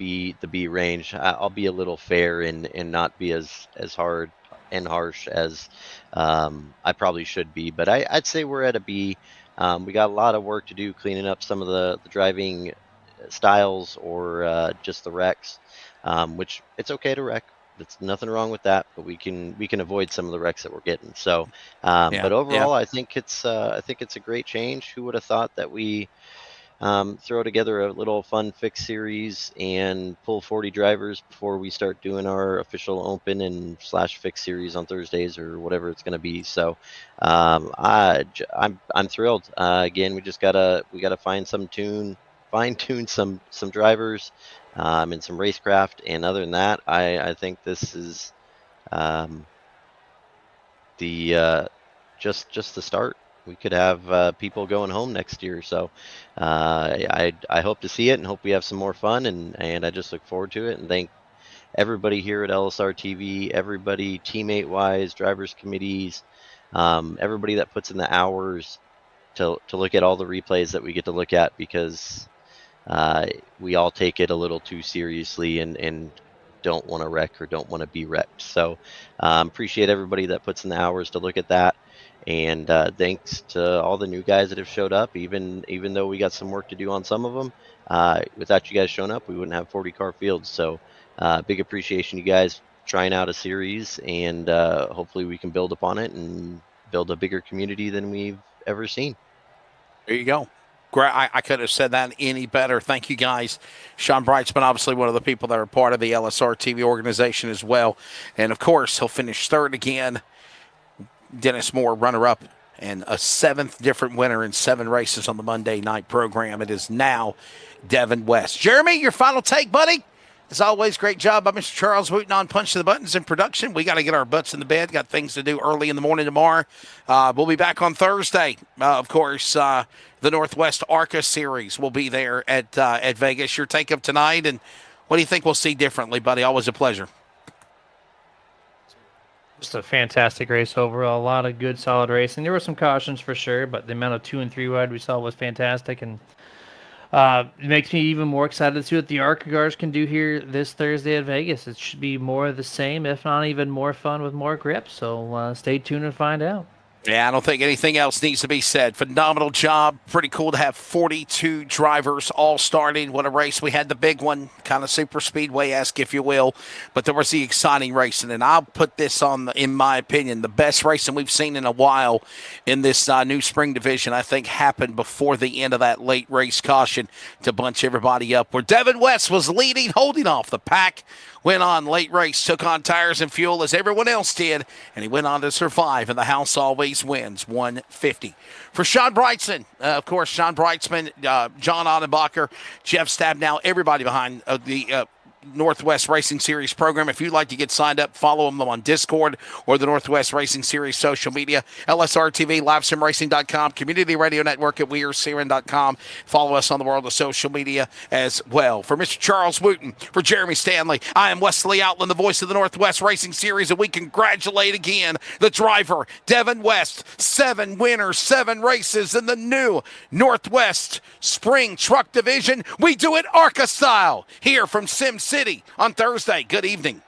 B range. I'll be a little fair and not be as hard and harsh as I probably should be, but I'd say we're at a B. We got a lot of work to do cleaning up some of the driving styles or just the wrecks, which it's okay to wreck. There's nothing wrong with that, but we can avoid some of the wrecks that we're getting. So, but overall, I think it's a great change. Who would have thought that we throw together a little fun fix series and pull 40 drivers before we start doing our official open and / fix series on Thursdays or whatever it's going to be. So, I'm thrilled. Again, we gotta fine tune some drivers. And some racecraft, and other than that, I think this is just the start. We could have people going home next year, so I hope to see it and hope we have some more fun, and I just look forward to it and thank everybody here at LSRTV, everybody teammate wise, drivers committees, everybody that puts in the hours to look at all the replays that we get to look at, because we all take it a little too seriously and don't want to wreck or don't want to be wrecked. So appreciate everybody that puts in the hours to look at that. And thanks to all the new guys that have showed up, even though we got some work to do on some of them. Without you guys showing up, we wouldn't have 40 car fields. So big appreciation you guys trying out a series, and hopefully we can build upon it and build a bigger community than we've ever seen. There you go. I couldn't have said that any better. Thank you, guys. Sean Brightsman, obviously one of the people that are part of the LSRTV organization as well. And, of course, he'll finish third again. Dennis Moore, runner-up, and a 7th different winner in 7 races on the Monday night program. It is now Devin West. Jeremy, your final take, buddy? As always, great job by Mr. Charles Wooten on punching the buttons in production. We got to get our butts in the bed. Got things to do early in the morning tomorrow. We'll be back on Thursday. Of course, the Northwest ARCA Series will be there at Vegas. Your take of tonight, and what do you think we'll see differently, buddy? Always a pleasure. Just a fantastic race overall. A lot of good, solid racing. There were some cautions for sure, but the amount of 2 and 3 wide we saw was fantastic, and it makes me even more excited to see what the ARCA cars can do here this Thursday at Vegas. It should be more of the same, if not even more fun with more grip. So stay tuned and find out. Yeah, I don't think anything else needs to be said. Phenomenal job. Pretty cool to have 42 drivers all starting. What a race. We had the big one, kind of super speedway-esque, if you will. But there was the exciting racing. And I'll put this on, in my opinion, the best racing we've seen in a while in this new spring division, I think, happened before the end of that late race caution to bunch everybody up, where Devin West was leading, holding off the pack. Went on late race, took on tires and fuel as everyone else did, and he went on to survive, and the house always wins, 150. For Sean Brightson, of course, Sean Brightsman, John Ottenbacher, Jeff Stabnow, everybody behind the Northwest Racing Series program. If you'd like to get signed up, follow them on Discord or the Northwest Racing Series social media. LSRTV, LiveSimRacing.com, Community Radio Network at WeAreSearing.com. Follow us on the world of social media as well. For Mr. Charles Wooten, for Jeremy Stanley, I am Wesley Outland, the voice of the Northwest Racing Series, and we congratulate again the driver, Devin West. 7 winners, 7 races in the new Northwest Spring Truck Division. We do it ARCA style here from Sim City on Thursday. Good evening.